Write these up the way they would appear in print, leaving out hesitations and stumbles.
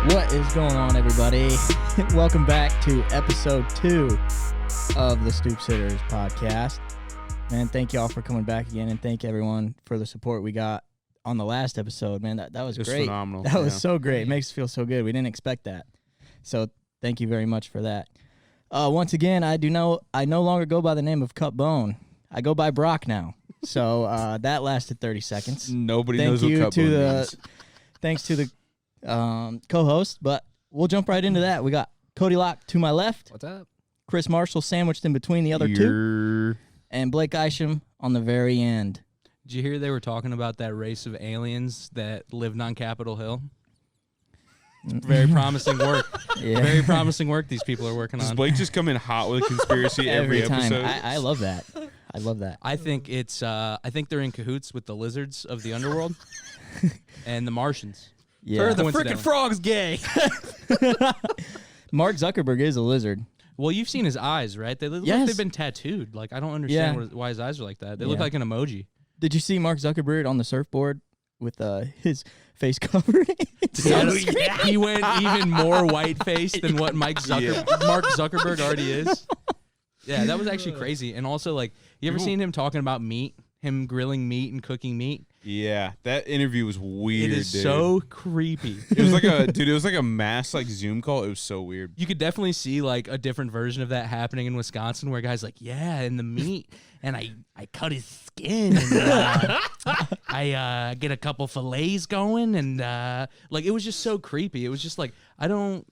What is going on, everybody? Welcome back to episode 2 of the Stoop Sitters podcast. Man, thank y'all for coming back again, and thank everyone for the support we got on the last episode. Man, that was great. Phenomenal. That was so great. It makes us feel so good. We didn't expect that. So thank you very much for that. Once again, I no longer go by the name of Cut Bone. I go by Brock now. So that lasted 30 seconds. Nobody knows what Cut Bone means. Thanks to the co-host, but we'll jump right into that. We got Cody Locke to my left. What's up? Chris Marshall sandwiched in between the other two. And Blake Isham on the very end. Did you hear they were talking about that race of aliens that lived on Capitol Hill? Very promising work. Yeah. Very promising work these people are working on. Does Blake just come in hot with a conspiracy every time. episode? I love that. I love that. I think it's. I think they're in cahoots with the lizards of the underworld and the Martians. Yeah. Or the frickin' frog's gay. Mark Zuckerberg is a lizard. Well, you've seen his eyes, right? They look like they've been tattooed. Like, I don't understand why his eyes are like that. They look like an emoji. Did you see Mark Zuckerberg on the surfboard with his face covered? He went even more white-faced than what Mark Zuckerberg already is. Yeah, that was actually crazy. And also, like, you ever seen him talking about meat? Him grilling meat and cooking meat? Yeah, that interview was weird. It is so creepy. It was like it was like a mass Zoom call. It was so weird. You could definitely see like a different version of that happening in Wisconsin, where a guy's like, yeah, and the meat, and I cut his skin, and I get a couple fillets going, and like it was just so creepy. It was just like to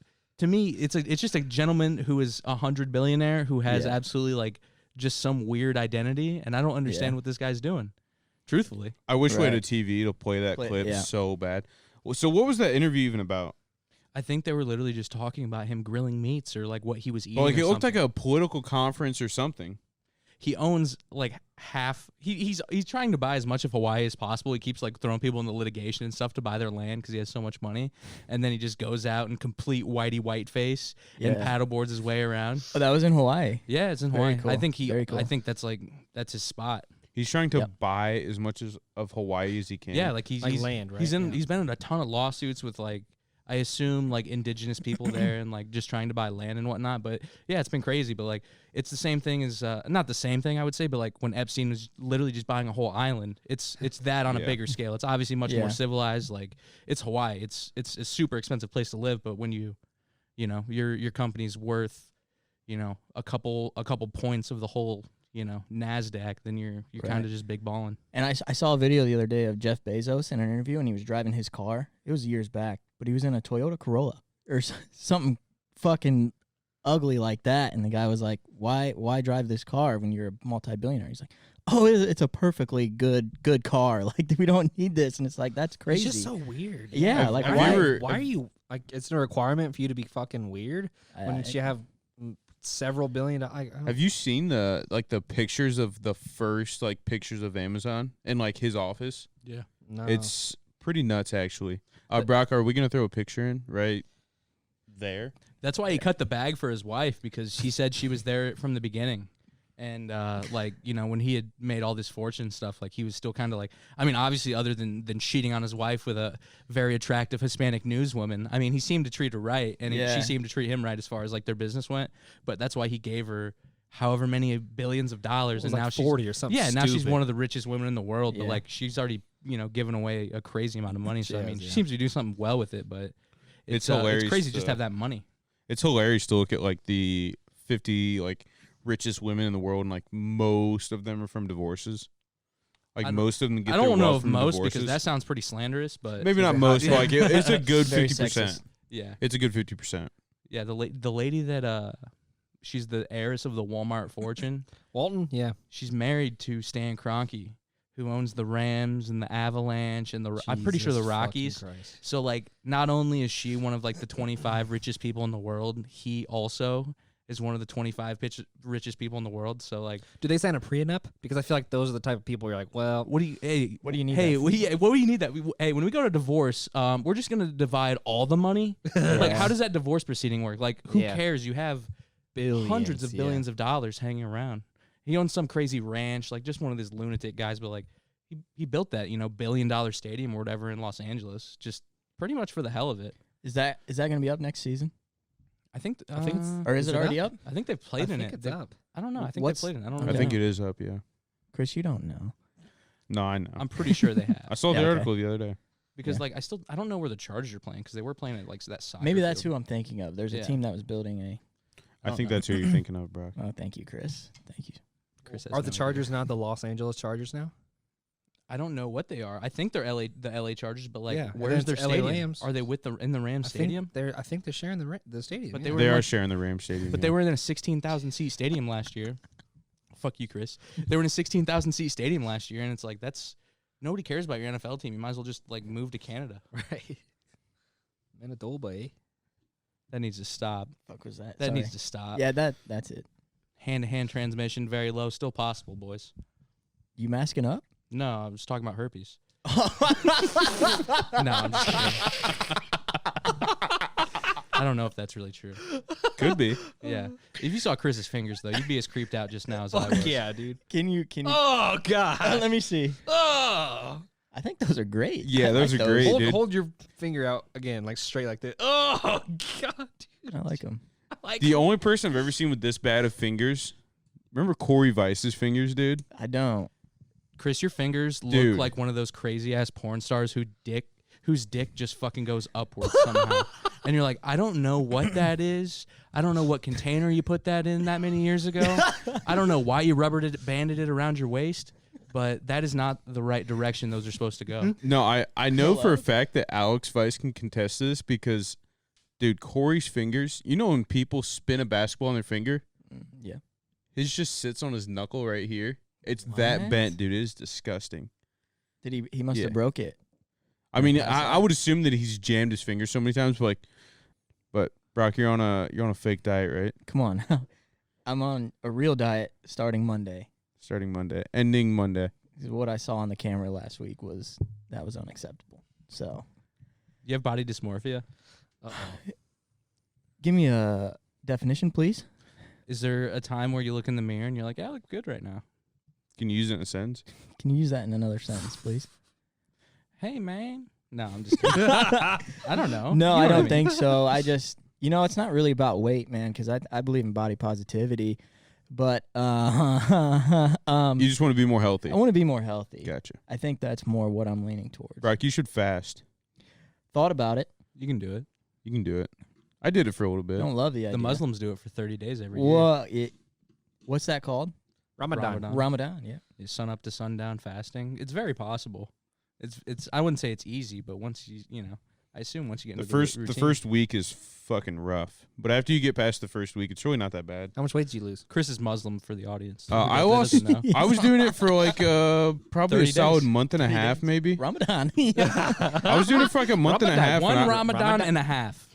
me, it's just a gentleman who is a 100 billionaire who has absolutely like just some weird identity, and I don't understand what this guy's doing. Truthfully, I wish we had a TV to play that clip so bad. Well, so what was that interview even about? I think they were literally just talking about him grilling meats or like what he was eating. Well, like it looked like a political conference or something. He owns like half. He's trying to buy as much of Hawaii as possible. He keeps like throwing people into litigation and stuff to buy their land because he has so much money. And then he just goes out in complete whitey face and paddleboards his way around. Oh, that was in Hawaii. Yeah, it's in Hawaii. Cool. I think cool. I think that's his spot. He's trying to buy as much of Hawaii as he can. Yeah, like he's land, right? He's been in a ton of lawsuits with like I assume like indigenous people there and like just trying to buy land and whatnot. But yeah, it's been crazy. But like it's the same thing as not the same thing I would say, but like when Epstein was literally just buying a whole island, it's that on a bigger scale. It's obviously much more civilized. Like it's Hawaii. It's a super expensive place to live, but when you know your company's worth a couple points of the whole NASDAQ, then you're kind of just big balling. And I saw a video the other day of Jeff Bezos in an interview, and he was driving his car. It was years back, but he was in a Toyota Corolla or something fucking ugly like that. And the guy was like, why drive this car when you're a multi-billionaire? He's like, oh, it's a perfectly good car. Like, we don't need this. And it's like, that's crazy. It's just so weird. Yeah, like, why are you, like, it's a requirement for you to be fucking weird when you have several billion dollars. Have you seen the pictures of the first pictures of Amazon in his office? Yeah. No. It's pretty nuts actually. Brock, are we gonna throw a picture in right there? That's why he cut the bag for his wife, because he said she was there from the beginning. And when he had made all this fortune stuff, like he was still kind of like, I mean, obviously other than cheating on his wife with a very attractive Hispanic newswoman, I mean, he seemed to treat her right, and she seemed to treat him right as far as like their business went. But that's why he gave her however many billions of dollars, and now she's 40 or something. Yeah, stupid. now she's one of the richest women in the world. Yeah. But like she's already given away a crazy amount of money. So I mean, she yeah. seems to do something well with it. But it's hilarious. It's crazy just to have that money. It's hilarious to look at the 50 richest women in the world, and most of them are from divorces. Most of them get. I don't know if from most divorces. because that sounds pretty slanderous, but maybe not most. Yeah. It's a good Very 50%. Yeah, It's a good 50%. yeah. The lady that she's the heiress of the Walmart fortune. Walton, yeah. She's married to Stan Kroenke, who owns the Rams and the Avalanche and I'm pretty sure the Rockies. So not only is she one of the 25 richest people in the world, he also is one of the 25 richest people in the world. So do they sign a prenup? Because I feel like those are the type of people you're like, well, what do you need? What do you need? What do you need that? When we go to divorce, we're just gonna divide all the money. How does that divorce proceeding work? Who cares? You have hundreds of billions of dollars hanging around. He owns some crazy ranch, just one of these lunatic guys, but he built that $1 billion stadium or whatever in Los Angeles, just pretty much for the hell of it. Is that gonna be up next season? I think it's Or is it already up? I think they've played in I think it. it's up. I don't know. I think What's- they played in it. I don't I know. think it is up. Yeah. Chris, you don't know. No, I know. I'm pretty sure they have. I saw Yeah, the okay. article the other day. Because Yeah. like I don't know where the Chargers are playing because they were playing at like that soccer. Maybe that's field. who I'm thinking of. There's a Yeah. team that was building a. I don't think know. that's who you're thinking of, bro. Oh, thank you, Chris. Thank you. Chris has Are no the idea. Chargers not the Los Angeles Chargers now? I don't know what they are. I think they're the LA Chargers, but like Yeah, and where's then their it's LA stadium? Rams. Are they in the Rams stadium? I think they're sharing the stadium. But yeah. they were They are like- sharing the Rams stadium. But they were in a 16,000 seat stadium last year. Fuck you, Chris. They were in a 16,000 seat stadium last year, and it's like nobody cares about your NFL team. You might as well just like move to Canada. right. Manitoba. That needs to stop. Fuck was that? That Sorry. needs to stop. Yeah, that's it. Hand-to-hand transmission, very low. Still possible, boys. You masking up? No, I was talking about herpes. No, I'm just kidding. I don't know if that's really true. Could be. Yeah. If you saw Chris's fingers, though, you'd be as creeped out just now as I was. yeah, dude. Can you? Oh God. Let me see. Oh. I think those are great. Yeah, I those like are great. Hold, dude. hold your finger out again, like straight like this. Oh God, dude. I like them. I like The only person I've ever seen with this bad of fingers. Remember Corey Vice's fingers, dude? I don't. Chris, your fingers Dude. look like one of those crazy ass porn stars whose dick just fucking goes upwards somehow. And you're like, I don't know what that is. I don't know what container you put that in that many years ago. I don't know why you banded it around your waist, but that is not the right direction those are supposed to go. No, I know for a fact that Alex Vice can contest this because, dude, Corey's fingers, you know when people spin a basketball on their finger? Yeah. His just sits on his knuckle right here. It's that What? bent, dude. It is disgusting. Did he? He must Yeah. have broke it. I mean, Pass I would assume that he's jammed his fingers so many times, but Brock, you're on a fake diet, right? Come on. I'm on a real diet starting Monday. Starting Monday, ending Monday. 'Cause what I saw on the camera last week was unacceptable. So, You have body dysmorphia? give me a definition, please. Is there a time where you look in the mirror and you're like, I look good right now? Can you use it in a sentence? Can you use that in another sentence, please? Hey, man. No, I'm just kidding. I don't know. No, You I know what don't mean. think so. I just, it's not really about weight, man, because I believe in body positivity. But You just want to be more healthy. I want to be more healthy. Gotcha. I think that's more what I'm leaning towards. Brock, you should fast. Thought about it. You can do it. You can do it. I did it for a little bit. Don't love the idea. The Muslims do it for 30 days every year. Well, what's that called? Ramadan. Ramadan. Yeah. You sun up to sundown fasting. It's very possible. It's. I wouldn't say it's easy, but once I assume once you get The into the first week is fucking rough, but after you get past the first week, it's really not that bad. How much weight did you lose? Chris is Muslim for the audience. I That lost. doesn't know. I was doing it for like probably 30 a solid days. month and a 30 half, days. maybe. Ramadan. I was doing it for like a month and a half, One and Ramadan and a half.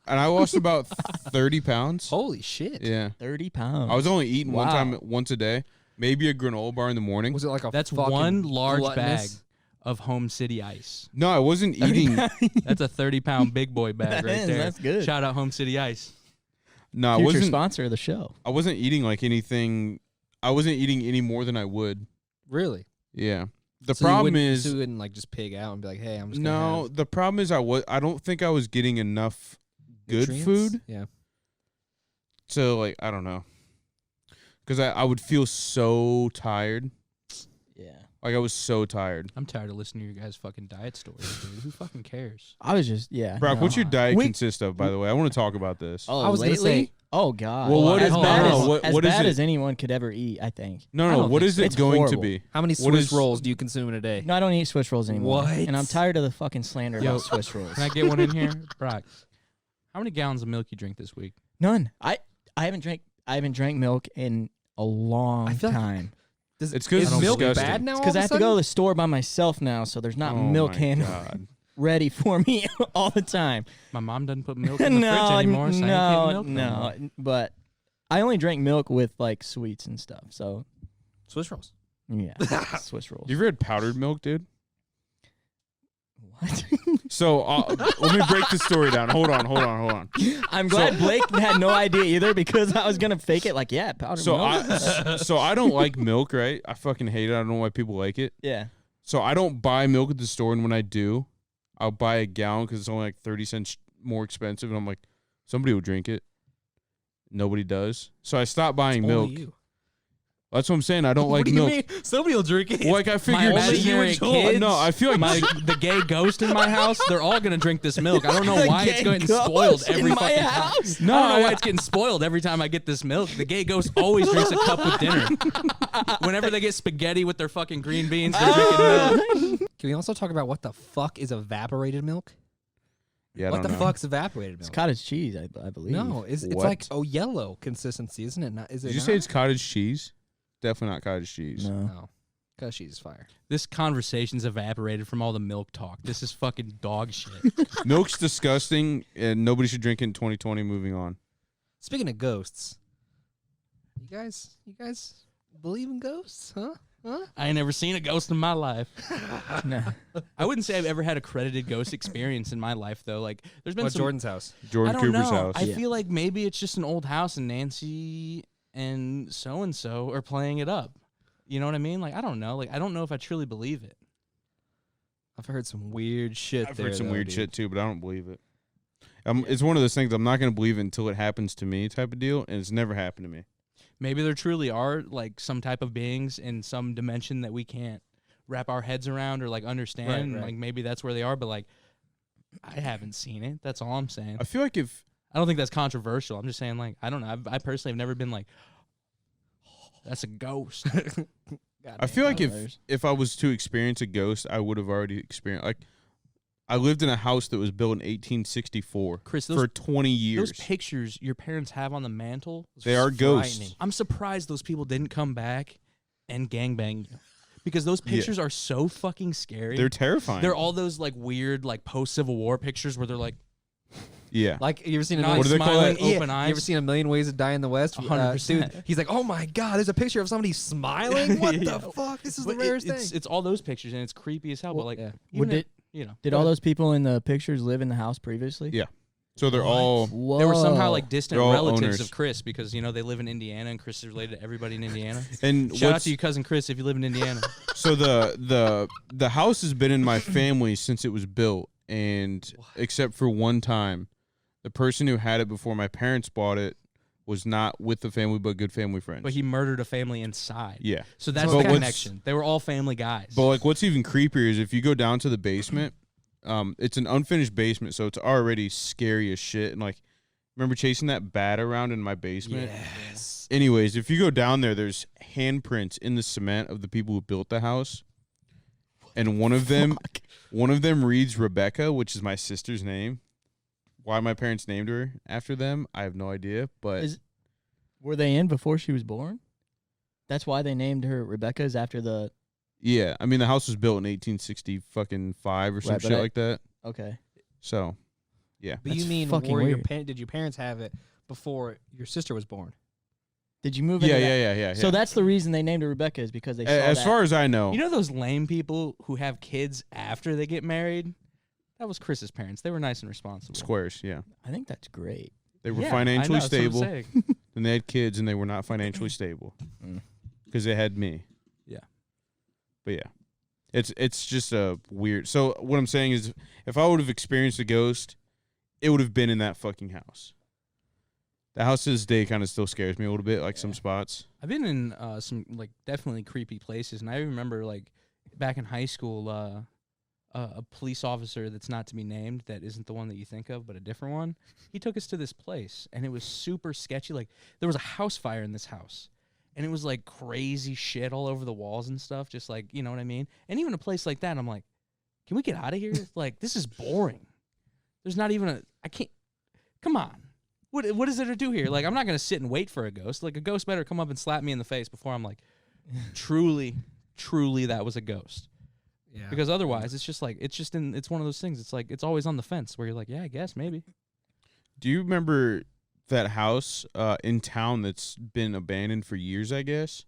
I lost about 30 pounds. Holy shit. Yeah, 30 pounds. I was only eating Wow. once a day, maybe a granola bar in the morning. Was it like a That's fucking one large gluttonous- bag of Home City Ice. No, I wasn't eating. That's a 30-pound big boy bag right there. That's good. Shout out Home City Ice. No, I Future wasn't. sponsor of the show. I wasn't eating like anything. I wasn't eating any more than I would. Really? Yeah. The So you problem wouldn't- is so you wouldn't like just pig out and be like, hey, I'm just gonna no. have The problem is I don't think I was getting enough good nutrients? food. Yeah. So like I don't know, because I would feel so tired. Yeah. Like I was so tired. I'm tired of listening to your guys' fucking diet stories, dude. Who fucking cares? I was just, yeah. Brock, no. what's your diet We- consist of? By the way, I want to talk about this. Oh, I was gonna lately? say- Oh, God. Well, what as is- bad, no, as, what- as what is bad it? as anyone could ever eat, I think. No, I no. don't What think is so. it It's going horrible. to be? How many What Swiss is- rolls do you consume in a day? No, I don't eat Swiss rolls anymore. What? And I'm tired of the fucking slander Yo, about Swiss rolls. Can I get one in here? Brock, how many gallons of milk you drink this week? None. I haven't drank milk in a long I feel like- time. It's 'cause is it's milk disgusting. bad now? Because I have to go to the store by myself now, so there's not Oh milk my hand God. ready for me all the time. My mom doesn't put milk in the no, fridge anymore, so I ain't no, getting milk no more. no. But I only drank milk with like sweets and stuff. So Swiss rolls. yeah, Swiss rolls. You ever had powdered milk, dude? What? So let me break the story down. Hold on. I'm glad Blake had no idea either because I was gonna fake it. Like, yeah, powdered So milk. I don't like milk, right? I fucking hate it. I don't know why people like it. Yeah. So I don't buy milk at the store, and when I do, I'll buy a gallon because it's only like 30 cents more expensive, and I'm like, somebody will drink it. Nobody does. So I stopped buying milk. You. That's what I'm saying. I don't like What do you milk. mean? Somebody will drink it. Like I figured, My imaginary kids, no, I feel like the gay ghost in my house, they're all gonna drink this milk. I don't know why it's getting spoiled every fucking time. No, I don't know why it's getting spoiled every time I get this milk. The gay ghost always drinks a cup with dinner. Whenever they get spaghetti with their fucking green beans, they're drinking milk. Can we also talk about what the fuck is evaporated milk? yeah, I What don't the know. fuck's evaporated It's milk? cottage cheese, I believe. No, it's What? like yellow consistency, isn't it? Not, is it Did you say it's cottage cheese? Definitely not cottage cheese. No. No, because she's fire. This conversation's evaporated from all the milk talk. This is fucking dog shit. Milk's disgusting, and nobody should drink it in 2020. Moving on. Speaking of ghosts, you guys believe in ghosts? Huh? I ain't never seen a ghost in my life. No. I wouldn't say I've ever had a credited ghost experience in my life, though. Like, there's been What, some. Jordan's house? Jordan I don't Cooper's know. house. I Yeah. feel like maybe it's just an old house, and Nancy and so are playing it up. You know what I mean? Like, I don't know. Like, I don't know if I truly believe it. I've heard some weird shit. I've there, heard some though, weird dude. shit too, but I don't believe it. It's one of those things I'm not going to believe it until it happens to me, type of deal, and it's never happened to me. Maybe there truly are like some type of beings in some dimension that we can't wrap our heads around or like understand. Right, and, right. Like maybe that's where they are, but like I haven't seen it. That's all I'm saying. I feel like if I don't think that's controversial. I'm just saying like I don't know. I personally have never been like, that's a ghost. I feel like Others. if I was to experience a ghost, I would have already experienced. Like, I lived in a house that was built in 1864 Chris, for 20 years. those pictures your parents have on the mantle, They are ghosts. Frightening. I'm surprised those people didn't come back and gangbang you. Because those pictures are so fucking scary. They're terrifying. They're all those like weird like post-Civil War pictures where they're like yeah. Like you ever seen a not million, What do they call smiling, that? open You eyes. ever seen A Million Ways to Die in the West? 100%. Dude, he's like, oh my god, there's a picture of somebody smiling. What Yeah. the fuck? This is But the rarest it's thing. it's all those pictures and it's creepy as hell. But like, yeah. even Did- if, you know, Did all those people in the pictures live in the house previously? Yeah. So they're all. Whoa. they were somehow like distant They're all relatives owners. of Chris because you know they live in Indiana and Chris is related to everybody in Indiana. And Shout out what's- to you, cousin Chris, if you live in Indiana. So the house has been in my family since it was built, and except for one time, the person who had it before my parents bought it was not with the family, but good family friends. But he murdered a family inside. yeah. So that's But the what's- connection. They were all family guys. But like, what's even creepier is if you go down to the basement, it's an unfinished basement, so it's already scary as shit. And like, remember chasing that bat around in my basement? Yes. Anyways, if you go down there, there's handprints in the cement of the people who built the house, and one of them reads Rebecca, which is my sister's name. Why my parents named her after them, I have no idea. But Were they in before she was born? That's why they named her Rebecca. Is after the yeah, I mean the house was built in 1865 or some Right, but shit I- like that. okay. So, yeah. But you That's mean fucking were your weird. did your parents have it before your sister was born? Did you move into Yeah, that? yeah. So that's the reason they named her Rebecca is because they saw As that. far as I know, you know those lame people who have kids after they get married? That was Chris's parents. They were nice and responsible. squares. Yeah, I think that's great. they were Yeah, I financially know, that's what I'm stable. saying. Then they had kids, and they were not financially stable Mm. because they had me. Yeah. But yeah, it's just a weird. So what I'm saying is, if I would have experienced a ghost, it would have been in that fucking house. The house to this day kind of still scares me a little bit, like some spots. I've been in some like definitely creepy places, and I remember like back in high school, a police officer that's not to be named, that isn't the one that you think of, but a different one. He took us to this place, and it was super sketchy. Like there was a house fire in this house, and it was like crazy shit all over the walls and stuff. Just like, you know what I mean? And even a place like that, I'm like, can we get out of here? Like this is boring. There's not even I can't. Come on. What is there to do here? Like, I'm not gonna sit and wait for a ghost. Like, a ghost better come up and slap me in the face before I'm like, truly that was a ghost. Yeah. Because otherwise, it's just like it's one of those things. It's like it's always on the fence where you're like, yeah, I guess maybe. Do you remember that house in town that's been abandoned for years, I guess?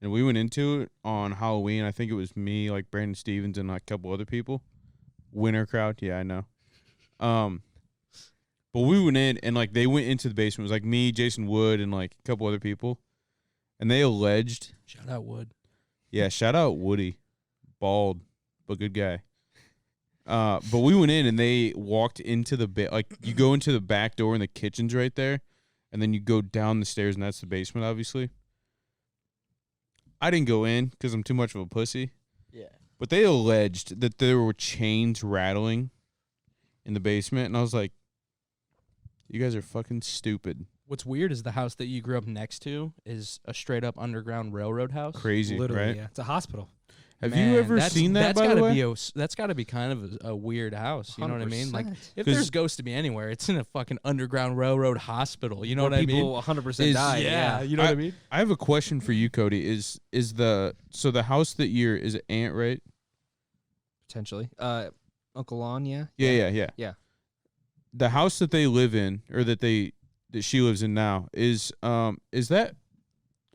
And we went into it on Halloween. I think it was me, like Brandon Stevens, and like a couple other people. Winter crowd, yeah, I know. But we went in, and like they went into the basement. It was like me, Jason Wood, and like a couple other people. And they alleged, Shout out Wood. yeah, shout out Woody, bald but good guy. But we went in and they walked into the like you go into the back door and the kitchen's right there, and then you go down the stairs and that's the basement, obviously. I didn't go in because I'm too much of a pussy. Yeah. But they alleged that there were chains rattling in the basement, and I was like, "You guys are fucking stupid." What's weird is the house that you grew up next to is a straight up underground railroad house. Crazy, Literally, right? yeah. It's a hospital. Have Man, you ever seen that? By the way, that's gotta be kind of a weird house. You know what I mean? Like, 100%. if there's ghosts to be anywhere, it's in a fucking underground railroad hospital. You know Where what I mean? people 100% die. Yeah, you know what I mean? I have a question for you, Cody. Is the house that is it Aunt, right? Potentially. Uncle Lon, yeah? Yeah. The house that they live in, or that she lives in now, is that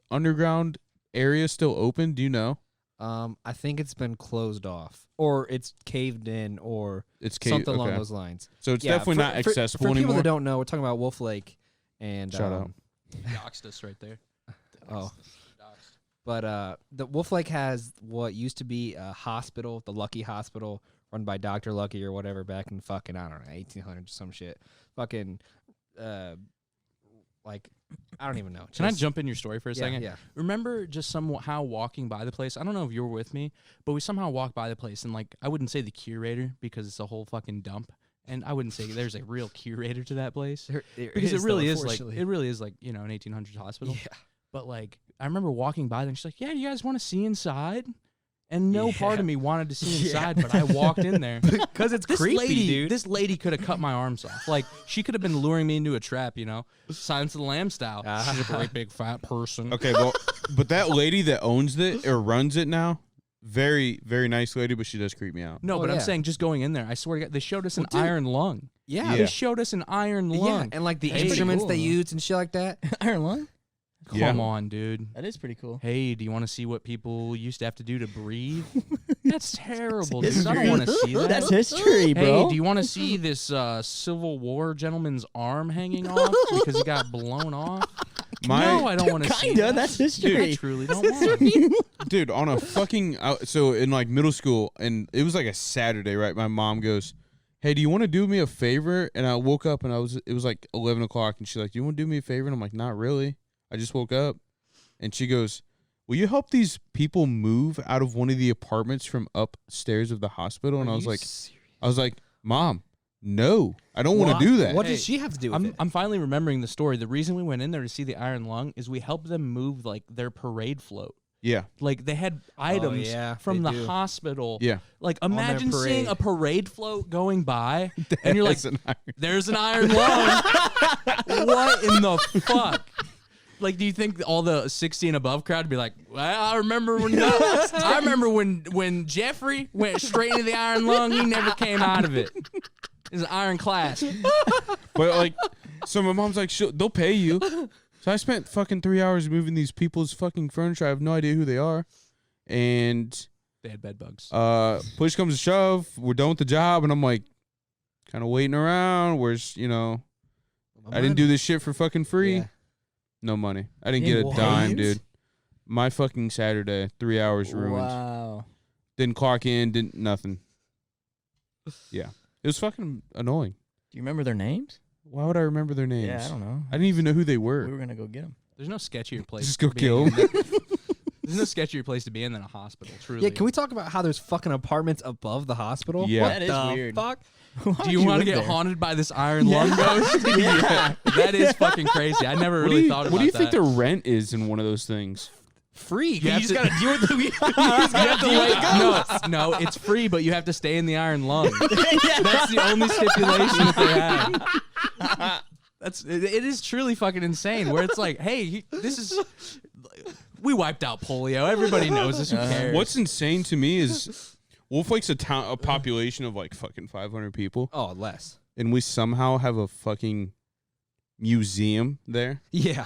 underground area still open? Do you know? I think it's been closed off, or it's caved in, or It's something along okay. those lines. So it's Yeah, definitely not accessible for anymore. people that don't know, we're talking about Wolf Lake, and Shout out. Doxed us right there. Oh, but the Wolf Lake has what used to be a hospital, the Lucky Hospital, run by Dr. Lucky or whatever, back in fucking, I don't know, 1800s or some shit. Fucking, like, I don't even know. Can I jump in your story for a second? Yeah. Remember just somehow walking by the place? I don't know if you were with me, but we somehow walked by the place, and like I wouldn't say the curator because it's a whole fucking dump, and I wouldn't say there's a real curator to that place because it really is like an 1800s hospital. Yeah. But like I remember walking by there, and she's like, "Yeah, you guys want to see inside?" And no part of me wanted to see inside, but I walked in there Because it's creepy, dude. This lady could have cut my arms off. Like she could have been luring me into a trap, Silence of the Lamb style. She's a great big fat person. Okay, well, but that lady that owns it or runs it now, very, very nice lady, but she does creep me out. No, Oh, but I'm yeah. saying just going in there. I swear to God, they showed us an dude. iron lung. Yeah. They showed us an iron Yeah, lung. and like the Hey. instruments Cool, they huh? use and shit like that. Iron lung? Come on, dude. That is pretty cool. Hey, do you want to see what people used to have to do to breathe? That's terrible, dude. I don't want to see that. That's history, Hey, bro. do you want to see this Civil War gentleman's arm hanging off because he got blown off? No, I don't want to see Kinda, that. that's history. I truly don't want. Dude, on a fucking so in like middle school, and it was like a Saturday, right? My mom goes, "Hey, do you want to do me a favor?" And I woke up and it was like 11 o'clock, and she's like, "Do you want to do me a favor?" And I'm like, "Not really. I just woke up." And she goes, "Will you help these people move out of one of the apartments from upstairs of the hospital?" And I was like, "Mom, no, I don't want to do that." What Hey, does she have to do with it? I'm finally remembering the story. The reason we went in there to see the iron lung is we helped them move like their parade float. Yeah, Like they had items yeah, from they the do. hospital. yeah. Like their imagine seeing parade. a parade float going by and you're like, That's an iron- there's an iron lung. What in the fuck? Like, do you think all the 60 and above crowd would be like, well, I remember when Jeffrey went straight into the iron lung, he never came out of it. It's an iron class. But like, so my mom's like, they'll pay you. So I spent fucking 3 hours moving these people's fucking furniture. I have no idea who they are. And They had bed bugs. push comes to shove, we're done with the job, and I'm like, kind of waiting around. Where's I didn't do this shit for fucking free. Yeah. No money. I didn't In get a dime, what? dude. My fucking Saturday, 3 hours ruined. Wow. Didn't clock in, didn't nothing. Yeah, it was fucking annoying. Do you remember their names? Why would I remember their names? Yeah, I don't know. I didn't even know who they We were. were gonna go get them. There's no sketchier place. Just go to be kill in 'em. There's no sketchier place to be in than a hospital. Truly. Yeah, can we talk about how there's fucking apartments above the hospital? Yeah. What That is the weird. fuck? Do you want to get haunted by this iron lung ghost? Yeah. That is fucking crazy. I never really thought about that. What do you think the rent is in one of those things? Free. You You have just to- gotta deal with the. You You have to wait. No, it's free, but you have to stay in the iron lung. That's the only stipulation that they have. It is truly fucking insane. Where it's like, hey, we wiped out polio. Everybody knows this. Who cares? What's insane to me is Wolf Lake's a population of like fucking 500 people, Oh, less. and we somehow have a fucking museum there. Yeah.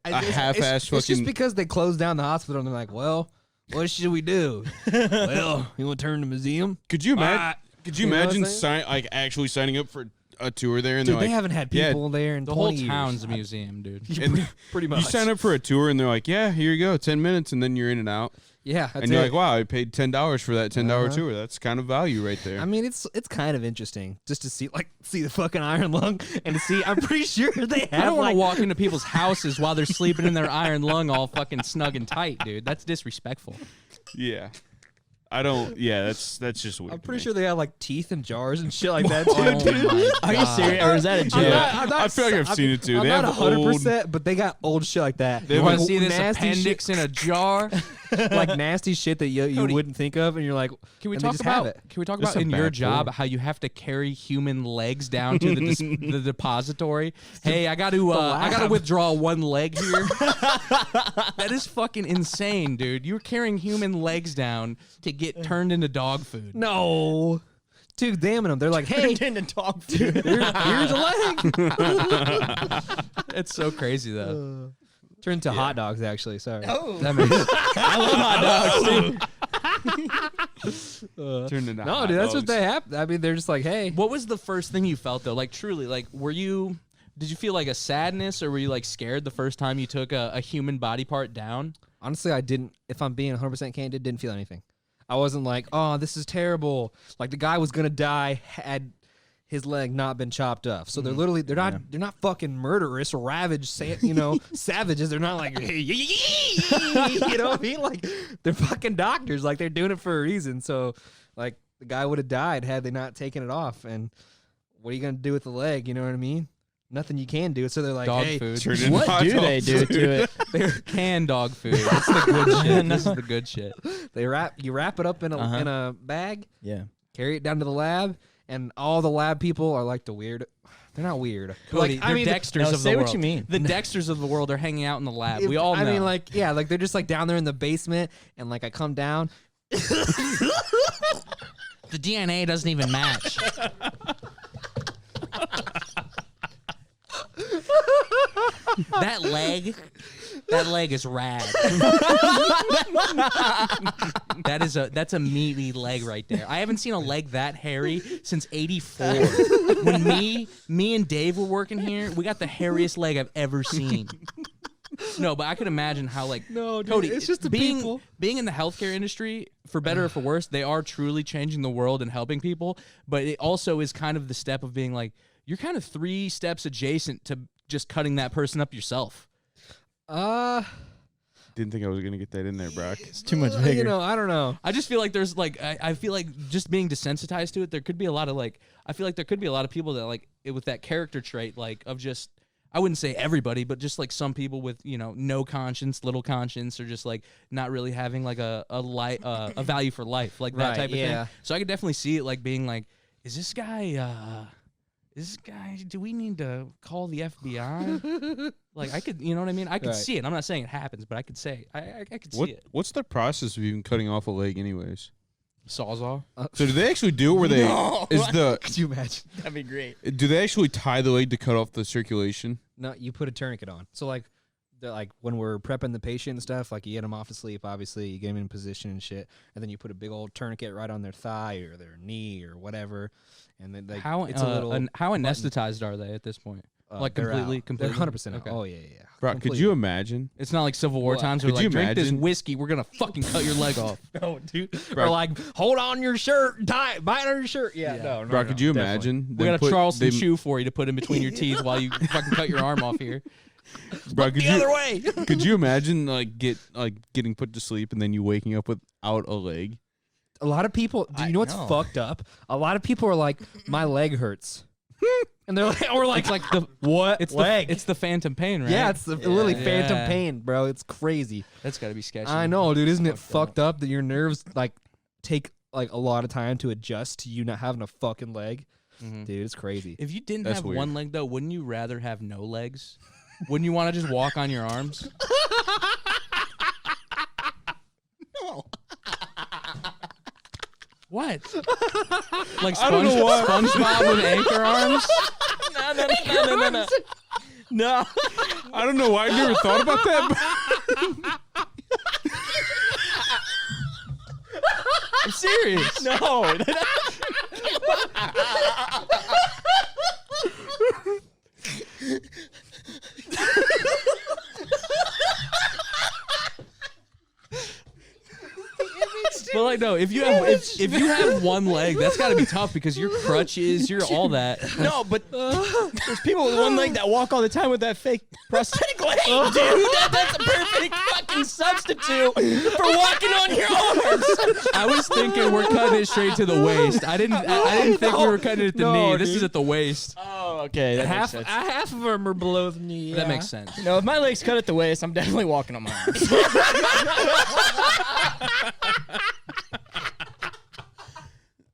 half-assed It's just fucking- because they closed down the hospital and they're like, well, what should we do? Well, you want to turn the museum? Could you imagine? Could you You know what I'm imagine saying? actually signing up for a tour there? And Dude, they're they like, haven't had yeah, people there in the whole 20 years. town's a museum, dude. and Pretty much. you sign up for a tour, and they're like, "Yeah, here you go, 10 minutes," and then you're in and out. Yeah, that's and you're it. like, wow, I paid $10 for that $10 Uh-huh. tour. That's kind of value right there. I mean, it's kind of interesting just to see the fucking iron lung and to see. I'm pretty sure they I have don't want like to walk into people's houses while they're sleeping in their iron lung all fucking snug and tight, dude. That's disrespectful. Yeah. I don't. Yeah, that's just weird. I'm to pretty me. sure they have like teeth and jars and shit like that too. Oh dude. my Are you God. serious, or is that a joke? I feel like I've seen it too. I'm They not have 100%, but they got old shit like that. They You want to have see this nasty appendix in a jar? like nasty shit that you Cody, wouldn't think of, and you're like, Can we and they talk just have about? it. Can we talk That's about a in your bad job tour. how you have to carry human legs down to the depository? Hey, I got to lab. withdraw one leg here. That is fucking insane, dude. You're carrying human legs down to get turned into dog food. no, to examine them. They're like, hey, Turned into dog food. here's a leg. It's so crazy though. Turned to hot dogs, actually. Sorry. Oh, That makes I love hot dogs, dude. Turned into No, hot dude, that's what dogs. they have. I mean, they're just like, hey. What was the first thing you felt though? Like truly, like did you feel like a sadness or were you like scared the first time you took a human body part down? Honestly, I didn't. If I'm being 100% candid, didn't feel anything. I wasn't like, oh, this is terrible. Like the guy was gonna die had his leg not been chopped off. So they're literally they're not fucking murderous or savages. They're not like you know what I mean? Like they're fucking doctors. Like they're doing it for a reason. So like the guy would have died had they not taken it off. And what are you gonna do with the leg? You know what I mean? Nothing you can do. So they're like, Dog hey, food. Turned into What hot do they dogs, do dude. to it? They're canned dog food. That's the good shit. This is the good shit. you wrap it up in a in a bag. Yeah. Carry it down to the lab, and all the lab people are like the weird. They're not weird. Cody, Like, they're Dexters no, of the say world. what you mean. The Dexters of the world are hanging out in the lab. We all know. I mean, like, yeah, like they're just like down there in the basement, and like I come down. the DNA doesn't even match. That leg is rad. That's a meaty leg right there. I haven't seen a leg that hairy since '84. When me and Dave were working here, we got the hairiest leg I've ever seen. No, but I could imagine how No, dude, Cody, it's just the being people. being in the healthcare industry, for better or for worse, they are truly changing the world and helping people. But it also is kind of the step of being like, you're kind of 3 steps adjacent to just cutting that person up yourself. Didn't think I was gonna get that in there, Brock. It's too much bigger. You know, I don't know. I just feel like there's I feel like just being desensitized to it, there could be a lot of I feel like there could be a lot of people that with that character trait of just, I wouldn't say everybody, but just some people with no conscience, little conscience, or just not really having a value for life, that Right, type of yeah. thing. So I could definitely see it being is this guy do we need to call the FBI? I could, you know what I mean? I could Right. see it. I'm not saying it happens, but I could say I could see it. What's the process of even cutting off a leg, anyways? Sawzall. So do they actually do it where they No. Could you imagine? That'd be great. do they actually tie the leg to cut off the circulation? No, you put a tourniquet on. So when we're prepping the patient and stuff, you get them off to sleep. Obviously, you get them in position and shit, and then you put a big old tourniquet right on their thigh or their knee or whatever, and then How it's a little how anesthetized are they at this point? they're completely, out. completely. They're 100% Okay. out. Oh yeah. Brock, could Completely. you imagine? It's not like Civil War What? times where Could you drink this imagine? whiskey, we're gonna fucking cut your leg off. No, dude. Bro. Or hold on your shirt, bite on your shirt. Yeah, no, Brock, could you definitely. imagine? We got a Charleston them- chew for you to put in between your teeth while you fucking cut your arm off here. Brock, could The other you way. could you imagine getting put to sleep and then you waking up without a leg? A lot of people. Do you know what's know. fucked up? A lot of people are like, my leg hurts, and they're like, or It's like the what? it's leg? it's the phantom pain, right? Yeah, it's literally phantom Yeah. pain, bro. It's crazy. That's gotta be sketchy. I know, dude. Isn't it Fucked fucked up that your nerves take a lot of time to adjust to you not having a fucking leg? Mhm. Dude, it's crazy. If you didn't That's have weird. one leg though, wouldn't you rather have no legs? Wouldn't you want to just walk on your arms? No. What? Like I don't know why. SpongeBob with anchor arms? No. No. I don't know why I never thought about that. I'm serious. No. No, if you have one leg, that's got to be tough because your crutches, you're all that. No, but there's people with one leg that walk all the time with that fake prosthetic leg, dude. That's a perfect fucking substitute for walking on your arms. I was thinking we're cutting it straight to the waist. I didn't think we were cutting it at the knee. This is at the waist. Oh, okay. That makes sense. Half of them are below the knee. That makes sense. No, if my leg's cut at the waist, I'm definitely walking on my arms.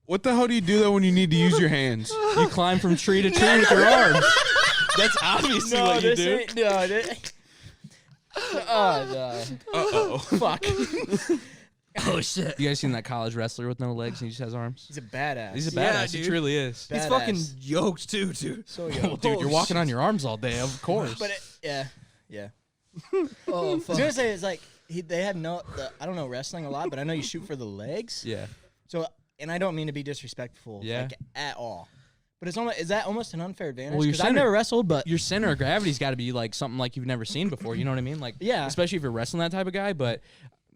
What the hell do you do though when you need to use your hands? You climb from tree to tree with your arms. That's obviously what you do. Oh, no. Uh-oh. Fuck. Oh shit! You guys seen that college wrestler with no legs and he just has arms? He's a badass. He's a Yeah, badass. He dude. truly is. He's Badass. fucking yoked too, dude. So Well, young. dude, you're walking on your arms all day, of course. But yeah. Oh I was fuck! gonna say it's like they have I don't know wrestling a lot, but I know you shoot for the legs. yeah. So, and I don't mean to be disrespectful, Yeah. like at all. But is that almost an unfair advantage? Well, your Because I've center- never wrestled, but Your center of gravity's got to be like something like you've never seen before. You know what I mean? Like, Yeah. especially if you're wrestling that type of guy. But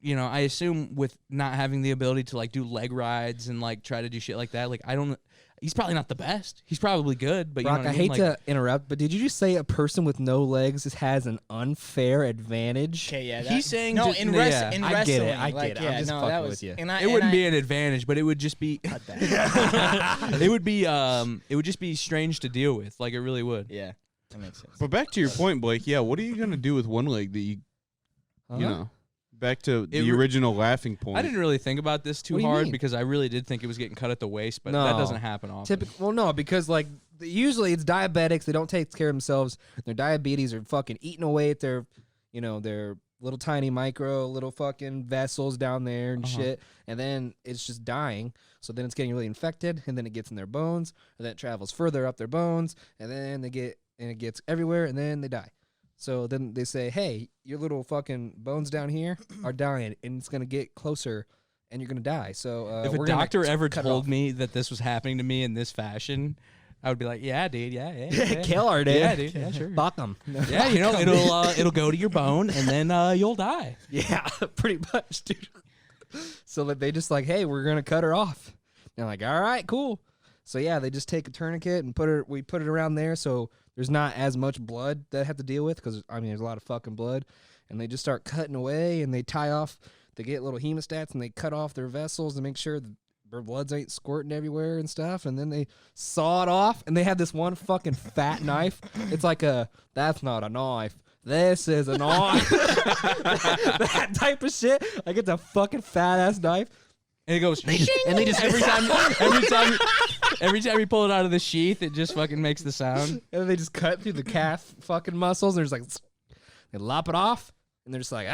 you know, I assume with not having the ability to like do leg rides and like try to do shit like that, like I don't. He's probably not the best. He's probably good, but you Brock, know what I I mean? hate to interrupt, but did you just say a person with no legs has an unfair advantage? okay, yeah. He's saying no just- in, yeah, in I get wrestling. it, I like, get it. Yeah, I'm just no, fucking that was, with you. And I, it wouldn't be an advantage, but it would just be. cut that. It would be. It would just be strange to deal with. Like it really would. Yeah, that makes sense. But back to your point, Blake. Yeah, what are you gonna do with one leg that you know? Back to the original laughing point. I didn't really think about this too What do you hard mean? because I really did think it was getting cut at the waist, but No. that doesn't happen often. Well, no, because like usually it's diabetics. They don't take care of themselves. Their diabetes are fucking eating away at their, their little tiny little fucking vessels down there and shit. And then it's just dying. So then it's getting really infected, and then it gets in their bones, and then it travels further up their bones, and then it gets everywhere, and then they die. So then they say, hey, your little fucking bones down here are dying, and it's gonna get closer, and you're gonna die. So If a we're gonna doctor ever cut it told off. me that this was happening to me in this fashion, I would be like, "Yeah, dude, yeah. Kill her, dude. Yeah, dude, yeah, sure. Fuck them. Yeah, it'll go to your bone and then you'll die." Yeah, pretty much, dude. So that they just like, hey, we're gonna cut her off. And I'm like, all right, cool. So yeah, they just take a tourniquet and we put it around there, so there's not as much blood that I have to deal with because there's a lot of fucking blood, and they just start cutting away and they tie off. They get little hemostats and they cut off their vessels to make sure their bloods ain't squirting everywhere and stuff, and then they saw it off, and they have this one fucking fat knife. It's like that's not a knife. This is a knife. that type of shit. Like it's a fucking fat ass knife. And it goes, And they just every time you pull it out of the sheath, it just fucking makes the sound. and then they just cut through the calf fucking muscles. And they're just like, they lop it off, and they're just like,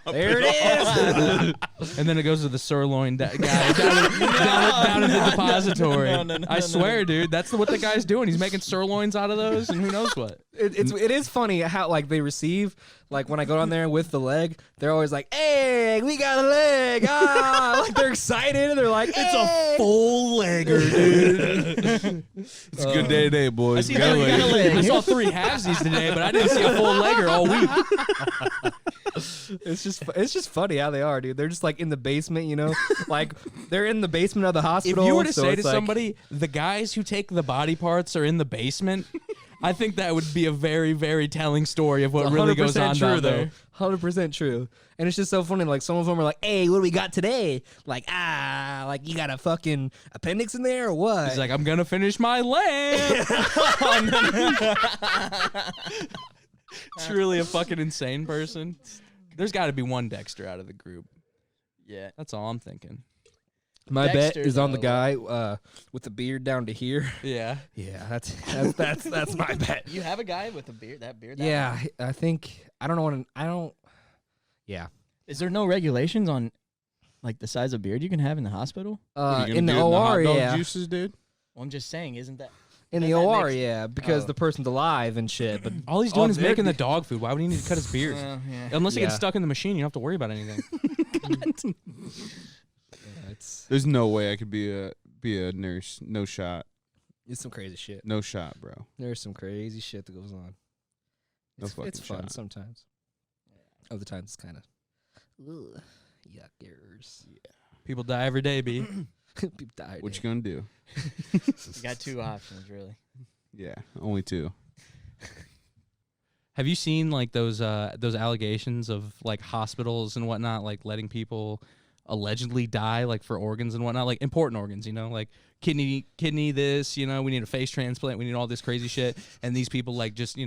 there it is. And then it goes to the sirloin guy down in the depository. I swear, dude, that's what the guy's doing. He's making sirloins out of those, and who knows what. It is funny how like they receive, like when I go down there with the leg, they're always like, hey, we got a leg. Like they're excited, and they're like, It's a full legger, dude. It's a good day today, boys. see We got that a you got a leg. leg. I saw 3 halvesies today, but I didn't see a full legger all week. It's just funny how they are, dude. They're just like in the basement, like they're in the basement of the If hospital. you were to so say it's to like- somebody, the guys who take the body parts are in the basement, I think that would be a very, very telling story of what really goes on true, down there. 100% true. And it's just so funny. Like some of them are like, "Hey, what do we got today?" Like, like you got a fucking appendix in there or what? He's like, I'm gonna finish my lamp. Truly a fucking insane person. There's got to be one Dexter out of the group. Yeah. That's all I'm thinking. My bet Dexter, is on the though, guy with the beard down to here. Yeah. Yeah, that's my bet. You have a guy with a beard. That beard. Yeah, I think I don't know what I don't. Yeah, Is there no regulations on like the size of beard you can have in the hospital? What, you in the gonna do it OR, hot dog yeah, juices, dude. Well, I'm just saying, isn't that? in the that OR, makes- yeah, because Oh. the person's alive and shit. But All he's doing is they're- making the dog food. Why would he need to cut his beard? Well, yeah. Unless he gets Yeah. stuck in the machine, you don't have to worry about anything. it's There's no way I could be a nurse. No shot. some crazy shit. No shot, bro. There's some crazy shit that goes on. No It's fucking fun shot. sometimes. Other times it's kind of yuckers. People die every day, B. People die. What you gonna do? You got two options, really. Yeah, only two. Have you seen like those allegations of like hospitals and whatnot, like letting people allegedly die like for organs and whatnot, like important organs, like kidney this, we need a face transplant, we need all this crazy shit, and these people like just,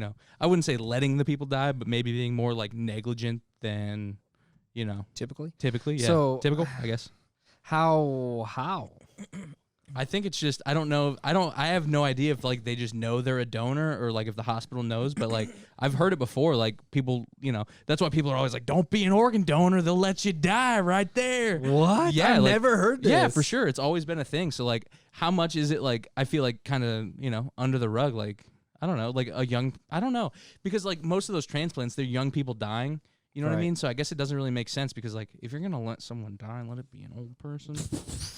I wouldn't say letting the people die, but maybe being more like negligent than, Typically, yeah. So- Typical, I guess. how? I think it's just I have no idea if like they just know they're a donor or like if the hospital knows, but like I've heard it before, like people, that's why people are always like, don't be an organ donor, they'll let you die right there. What? Yeah, I've like- never heard this. Yeah, for sure. It's always been a thing. So like how much is it like I feel like kind of, under the rug, like I don't know, like I don't know. Because like most of those transplants, they're young people dying. You know what I Right. mean? So I guess it doesn't really make sense because like if you're gonna let someone die, let it be an old person.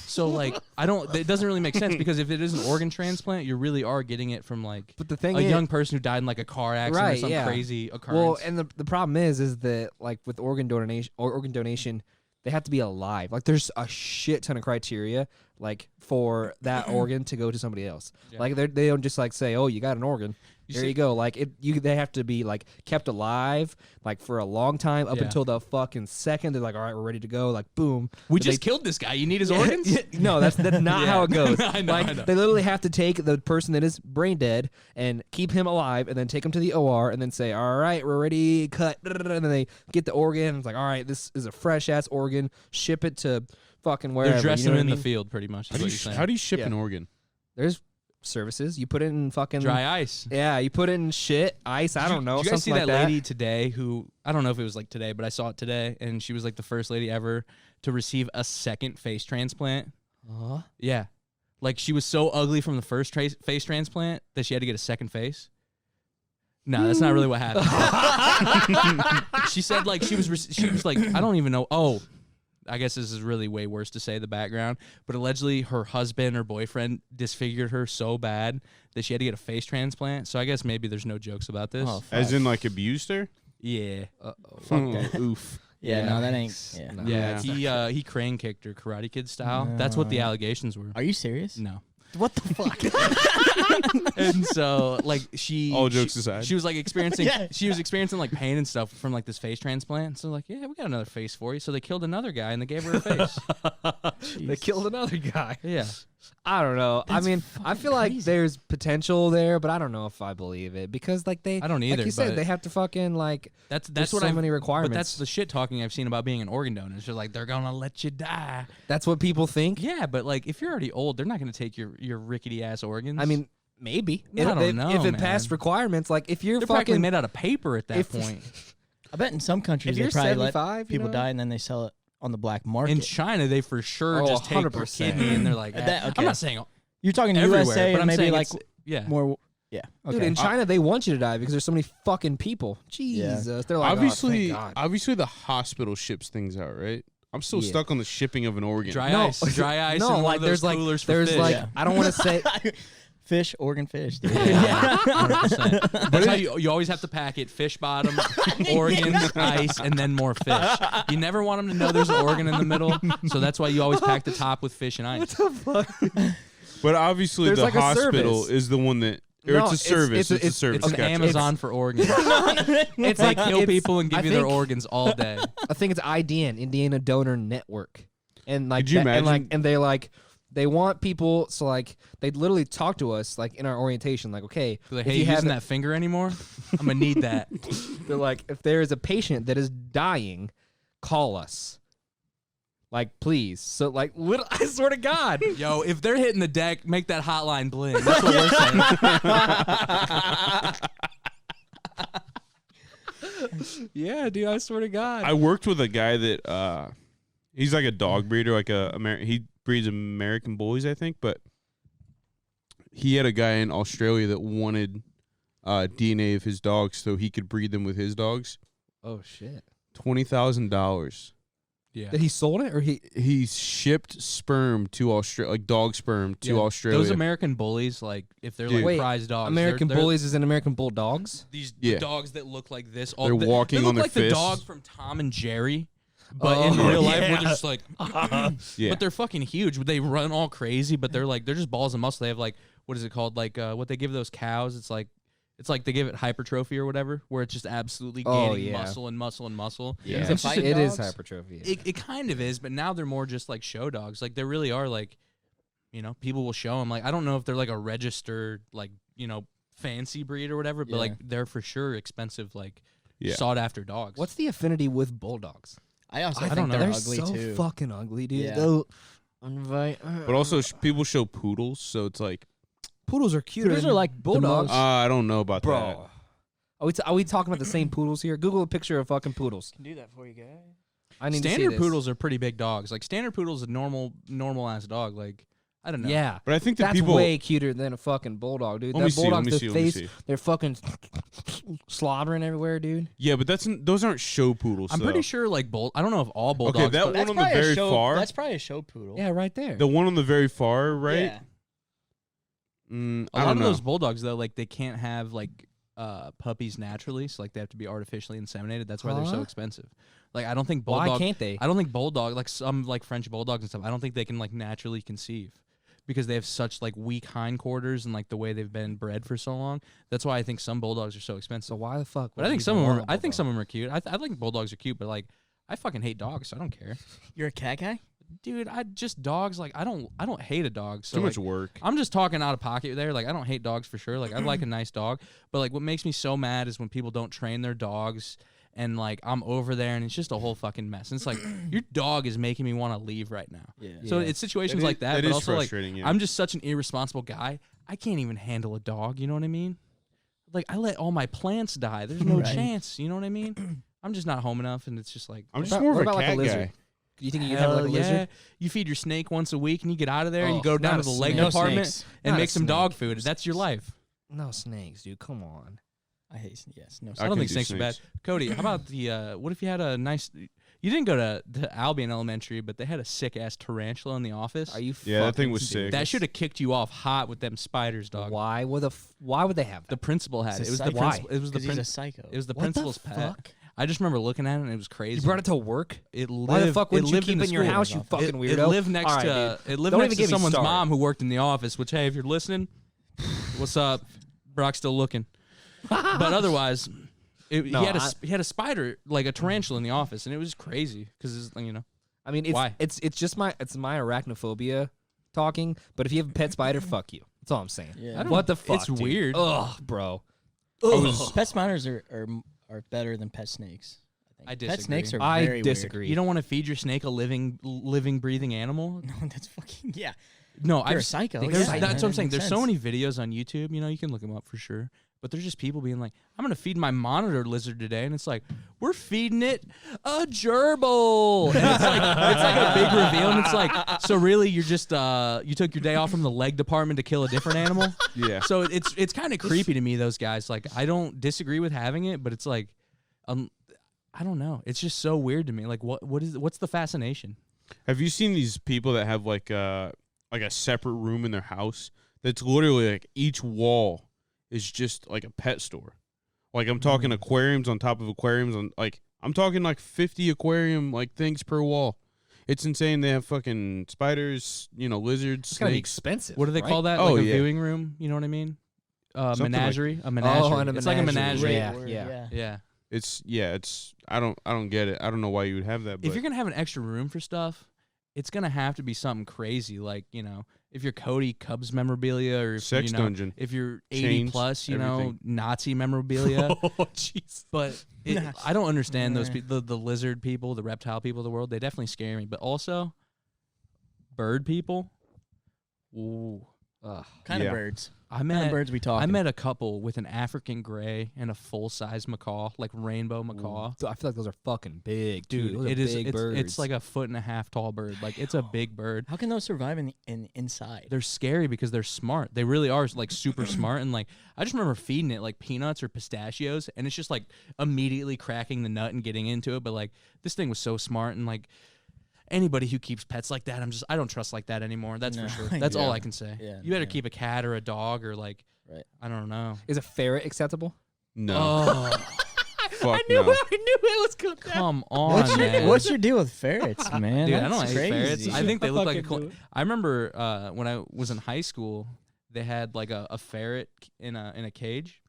So like it doesn't really make sense because if it is an organ transplant, you really are getting it from like But the thing a is, young person who died in like a car accident or Right, some yeah. crazy occurrence. well, and the problem is that like with organ donation, they have to be alive. Like there's a shit ton of criteria like for that organ to go to somebody else. Yeah. Like they don't just like say, oh, you got an organ. There you go. Like they have to be like kept alive like for a long time up Yeah. until the fucking second. They're like, all right, we're ready to go. Like boom. we But just they- killed this guy. You need his organs? No, that's not Yeah. how it goes. I know, like I know. they literally have to take the person that is brain dead and keep him alive, and then take him to the OR, and then say, "All right, we're ready, cut." And then they get the organ. And it's like, "All right, this is a fresh ass organ. Ship it to fucking wherever." They're dressing you know him in what I the mean? field pretty much. Is what you're saying. How do you ship Yeah. an organ? There's services. You put it in fucking Dry ice. Yeah, you put it in shit, ice. I don't know. Did you guys see something that like lady today who, I don't know if it was like today, but I saw it today, and she was like the first lady ever to receive a second face transplant. Yeah. Like she was so ugly from the first face transplant that she had to get a second face. No, that's not really what happened. She said like she was like, I don't even know. Oh, I guess this is really way worse to say the background, but allegedly her husband or boyfriend disfigured her so bad that she had to get a face transplant. So I guess maybe there's no jokes about this. Oh, As fuck. in like abused her? Yeah. Fuck that. Oof. Yeah, Yeah. no, that ain't. Yeah. No. Yeah, he crane kicked her Karate Kid style. That's what the allegations were. Are you serious? No. What the fuck? And so like All jokes aside. she was like experiencing Yeah. she was experiencing like pain and stuff from like this face transplant. So like, yeah, we got another face for you. So they killed another guy and they gave her a face. They killed another guy. Yeah. I don't know. I That's mean, I feel like crazy. there's potential there, but I don't know if I believe it because like they, I don't either, Like you said, but- they have to fucking like. That's There's what so I many requirements. But that's the shit talking I've seen about being an organ donor. It's just like they're gonna let you die. That's what people think. Yeah, but like if you're already old, they're not gonna take your rickety ass organs. I mean, maybe. I don't know, if it man. passed requirements, like if you're they're practically fucking made out of paper at that if- point. I bet in some countries if they you're probably let 75, people die and then they sell it on the black market. In China, they for sure Oh, just take their 100%. kidney and they're like, That- okay. I'm not saying You're talking everywhere, USA, but or I'm maybe saying like it's, yeah. more. Yeah. Okay. Dude, in China, they want you to die because there's so many fucking people. Jesus, they're like, obviously, oh, thank God. obviously the hospital ships things out, right? I'm still Yeah. stuck on the shipping of an organ. Dry No. ice, dry ice. No, and one like of those there's like coolers for there's fish. like Yeah. I don't want to say fish, organ fish. Dude. Yeah, 100%. That's how you always have to pack it: fish bottom, organs, ice, and then more fish. You never want them to know there's an organ in the middle, so that's why you always pack the top with fish and ice. But obviously, There's the like a hospital service. is the one that. Or No, it's a service. It's a service. It's Gotcha. Amazon for organs. it's They like kill it's- people and give I you their think- organs all day. I think it's IDN, Indiana Donor Network, and like Could you and like imagine- and they like they want people so like they literally talk to us like in our orientation like okay They're like, if hey, you you have using that finger anymore? I'm gonna need that. they're like if there is a patient that is dying, call us. Like please, so like I swear to God, Yo, if they're hitting the deck, make that hotline bling. That's what we're saying. yeah, dude, I swear to God. I worked with a guy that he's like a dog breeder, like he breeds American bullies, I think, but he had a guy in Australia that wanted DNA of his dogs so he could breed them with his dogs. oh shit, $20,000. Yeah. that he sold it or He shipped sperm to Australia, like dog sperm to Yeah. Australia. Those American bullies, like if they're Dude. like Wait, prize dogs, American they're bullies is in American bulldogs. these Yeah. dogs that look like this. They're walking they look on their like the fists. dog from Tom and Jerry. but in real life, we're yeah. just like, Yeah. but they're fucking huge. They run all crazy, but they're just balls of muscle. They have like, what is it called? Like what they give those cows? It's like they give it hypertrophy or whatever, where it's just absolutely gaining muscle and muscle and muscle. Yeah, Is it It's just fighting it is dogs? hypertrophy. it kind of is, but now they're more just like show dogs. Like they really are like, people will show them. Like I don't know if they're like a registered like fancy breed or whatever, but like they're for sure expensive, like sought after dogs. What's the affinity with bulldogs? I also I think don't know. they're They're ugly so too. fucking ugly, dude. Yeah. They'll But also, people show poodles, so it's like, poodles are cuter. Poodles than are like the bulldogs, most- I don't know about that. bro. Are we talking about the same poodles here? Google a picture of fucking poodles. Can do that for you guys. I need to see Standard this. poodles are pretty big dogs. Like standard poodle's a normal ass dog. Like I don't know. Yeah, But I think that that's people. way cuter than a fucking bulldog, dude. Let me That see. Let bulldog, me the see. Let me face, see. they're fucking slaughtering everywhere, dude. Yeah, but those aren't show poodles. I'm though. pretty sure like I don't know if all bulldogs. that but one on the very far. That's probably a show poodle. Yeah, right there. The one on the very far, right? Yeah. a I lot don't of know. those bulldogs though, like they can't have like puppies naturally, so like they have to be artificially inseminated. That's why they're so Huh? expensive. Like I don't think Why bulldog. can't they? I don't think bulldog, like some like French bulldogs and stuff, I don't think they can like naturally conceive because they have such like weak hindquarters and like the way they've been bred for so long. That's why I think some bulldogs are so expensive. So why the fuck? But I think some of them are cute. I think bulldogs are cute, but like I fucking hate dogs, so I don't care. You're a cat guy? Dude, I just dogs like I don't hate a dog. So Too much like, work. I'm just talking out of pocket there. Like I don't hate dogs for sure. Like I like a nice dog, but like what makes me so mad is when people don't train their dogs. And like I'm over there, and it's just a whole fucking mess. And it's like your dog is making me want to leave right now. Yeah. So it's situations like that. That But is also like frustrating. yeah. I'm just such an irresponsible guy. I can't even handle a dog. You know what I mean? Like I let all my plants die. There's no Right. chance. You know what I mean? I'm just not home enough, and it's just like I'm just What more of a about like a cat lizard? guy. Do you think you can have like a hell lizard? yeah. You feed your snake once a week, and you get out of there. and you Oh, go down not to the a leg snake. No department snakes. and Not a make some dog snake. food. That's your life. No snakes, dude. Come on. I hate yes. No. I I don't can think do snakes are bad. Cody, how about the what if you had a nice you didn't go to Albion Elementary, but they had a sick ass tarantula in the office. Are you? Yeah, that thing fucking was sick. serious? That should have kicked you off hot with them spiders, dog. Why would they have The that? principal had it. It's It was a the psycho. principal. It was the Because he's a prin- psycho. It was the What the principal's pet. fuck? I just remember looking at it and it was crazy. You brought it to work? It lived, Why the fuck would it you lived keep the it in your school. house? You fucking It weirdo. lived next All right, to dude. it lived Don't next even to get me someone's started. mom who worked in the office. Which hey, if you're listening, what's up? Brock's still looking. But otherwise, No, he had a spider like a tarantula in the office, and it was crazy because I mean, it's Why? it's just my arachnophobia talking. But if you have a pet spider, fuck you. That's all I'm saying. Yeah. I don't- What the fuck? it's dude? weird. Ugh, bro. Pet spiders are better than pet snakes. I Pet disagree. snakes are I very disagree. You don't want to feed your snake a living, breathing animal. weird. No, that's fucking yeah. No, You're a I've psycho. There's- yeah, that's what I'm that saying. makes There's so sense. many videos on YouTube. You can look them up for sure. But there's just people being like, "I'm gonna feed my monitor lizard today," and it's like, "We're feeding it a gerbil." And it's like a big reveal, and it's like, so really, you're just you took your day off from the leg department to kill a different animal. Yeah. So it's kind of creepy to me. Those guys, like, I don't disagree with having it, but it's like, I don't know. It's just so weird to me. Like, what's the fascination? Have you seen these people that have like a separate room in their house that's literally like each wall is just like a pet store? Like I'm talking aquariums on top of aquariums on like I'm talking like 50 aquarium like things per wall. It's insane. They have fucking spiders, lizards, It's gonna be snakes. expensive. What do they right? call that? Oh, Like a yeah. viewing room? You know what I mean? Something like- Menagerie. A menagerie. and a It's like a menagerie. menagerie. Yeah. Yeah. It's I don't get it. I don't know why you would have that. But If you're gonna have an extra room for stuff, it's gonna have to be something crazy, like if you're Cody Cubs memorabilia, or if, Sex dungeon. if you're 80 Chains, plus, everything. Nazi memorabilia. Oh jeez. But I don't understand those people, the lizard people, the reptile people of the world. They definitely scare me. But also, bird people. Ooh, Kind Yeah. of birds. I Kind of met birds we talk. I met a couple with an African gray and a full size macaw, like rainbow macaw. I feel like those are fucking big, Dude, Those are it is. big It's, birds. it's like a 1.5 foot tall bird. Like it's a big bird. How can those survive in inside? They're scary because they're smart. They really are like super smart. And like I just remember feeding it like peanuts or pistachios, and it's just like immediately cracking the nut and getting into it. But like this thing was so smart, and like anybody who keeps pets like that, I don't trust like that anymore. That's No. for sure. That's all Yeah. I can say. Yeah, You better yeah. keep a cat or a dog or like Right. I don't know. Is a ferret acceptable? no. Oh, fuck no. I knew it was coming. Come on, man. What's your deal with ferrets, man? Dude, I That's don't hate ferrets. crazy. I think they look like a Fucking do cool. I remember when I was in high school, they had like a ferret in a cage.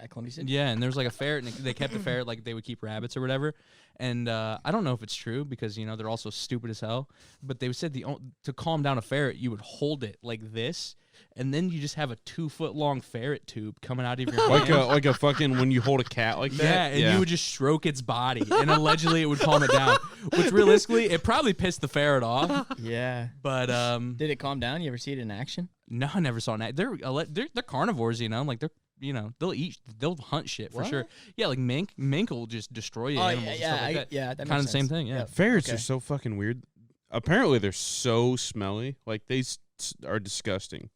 At Columbia City? Yeah, and there was like a ferret, and they kept the ferret like they would keep rabbits or whatever. And I don't know if it's true because they're also stupid as hell. But they said to calm down a ferret, you would hold it like this, and then you just have a 2-foot long ferret tube coming out of your hand. like a fucking when you hold a cat like that. Yeah, and you would just stroke its body, and allegedly it would calm it down. Which realistically, it probably pissed the ferret off. Yeah. But Did it calm down? You ever see it in action? no, I never saw that. They're carnivores, like they'll hunt shit for sure. Yeah, like mink will just destroy animals and stuff like that. Yeah, that Kind of the makes same sense. thing. Yeah. Ferrets Okay. are so fucking weird. Apparently, they're so smelly. Like they are disgusting.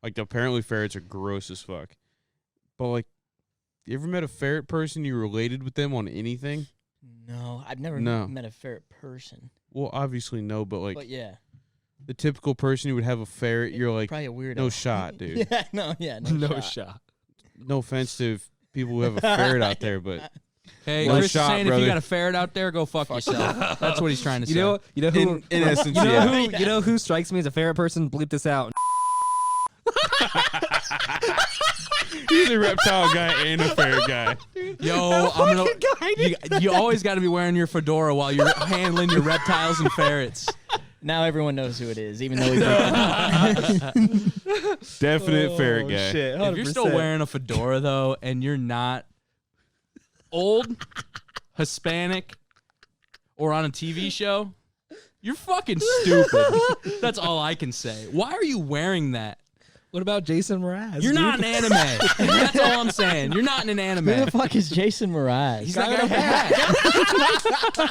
Like apparently, ferrets are gross as fuck. But like, you ever met a ferret person? You related with them on anything? No, I've never No. met a ferret person. Well, obviously no. But like But yeah, the typical person who would have a ferret, you're like, probably a weirdo. no shot, dude. Yeah, no shot. shot. No offense to people who have a ferret out there, but Hey, One Chris is shot, saying if brother. you got a ferret out there, go fuck yourself. That's what he's trying to say. You know who? in essence, You know yeah. who? You know who strikes me as a ferret person? Bleep this out. He's a reptile guy and a ferret guy. Yo, you always got to be wearing your fedora while you're handling your reptiles and ferrets. Now everyone knows who it is, even though we don't. Definite ferret guy. If you're still wearing a fedora though, and you're not old, Hispanic, or on a TV show, you're fucking stupid. That's all I can say. Why are you wearing that? What about Jason Mraz? You're not an anime. That's all I'm saying. You're not in an anime. Who the fuck is Jason Mraz? He's that guy with the hat.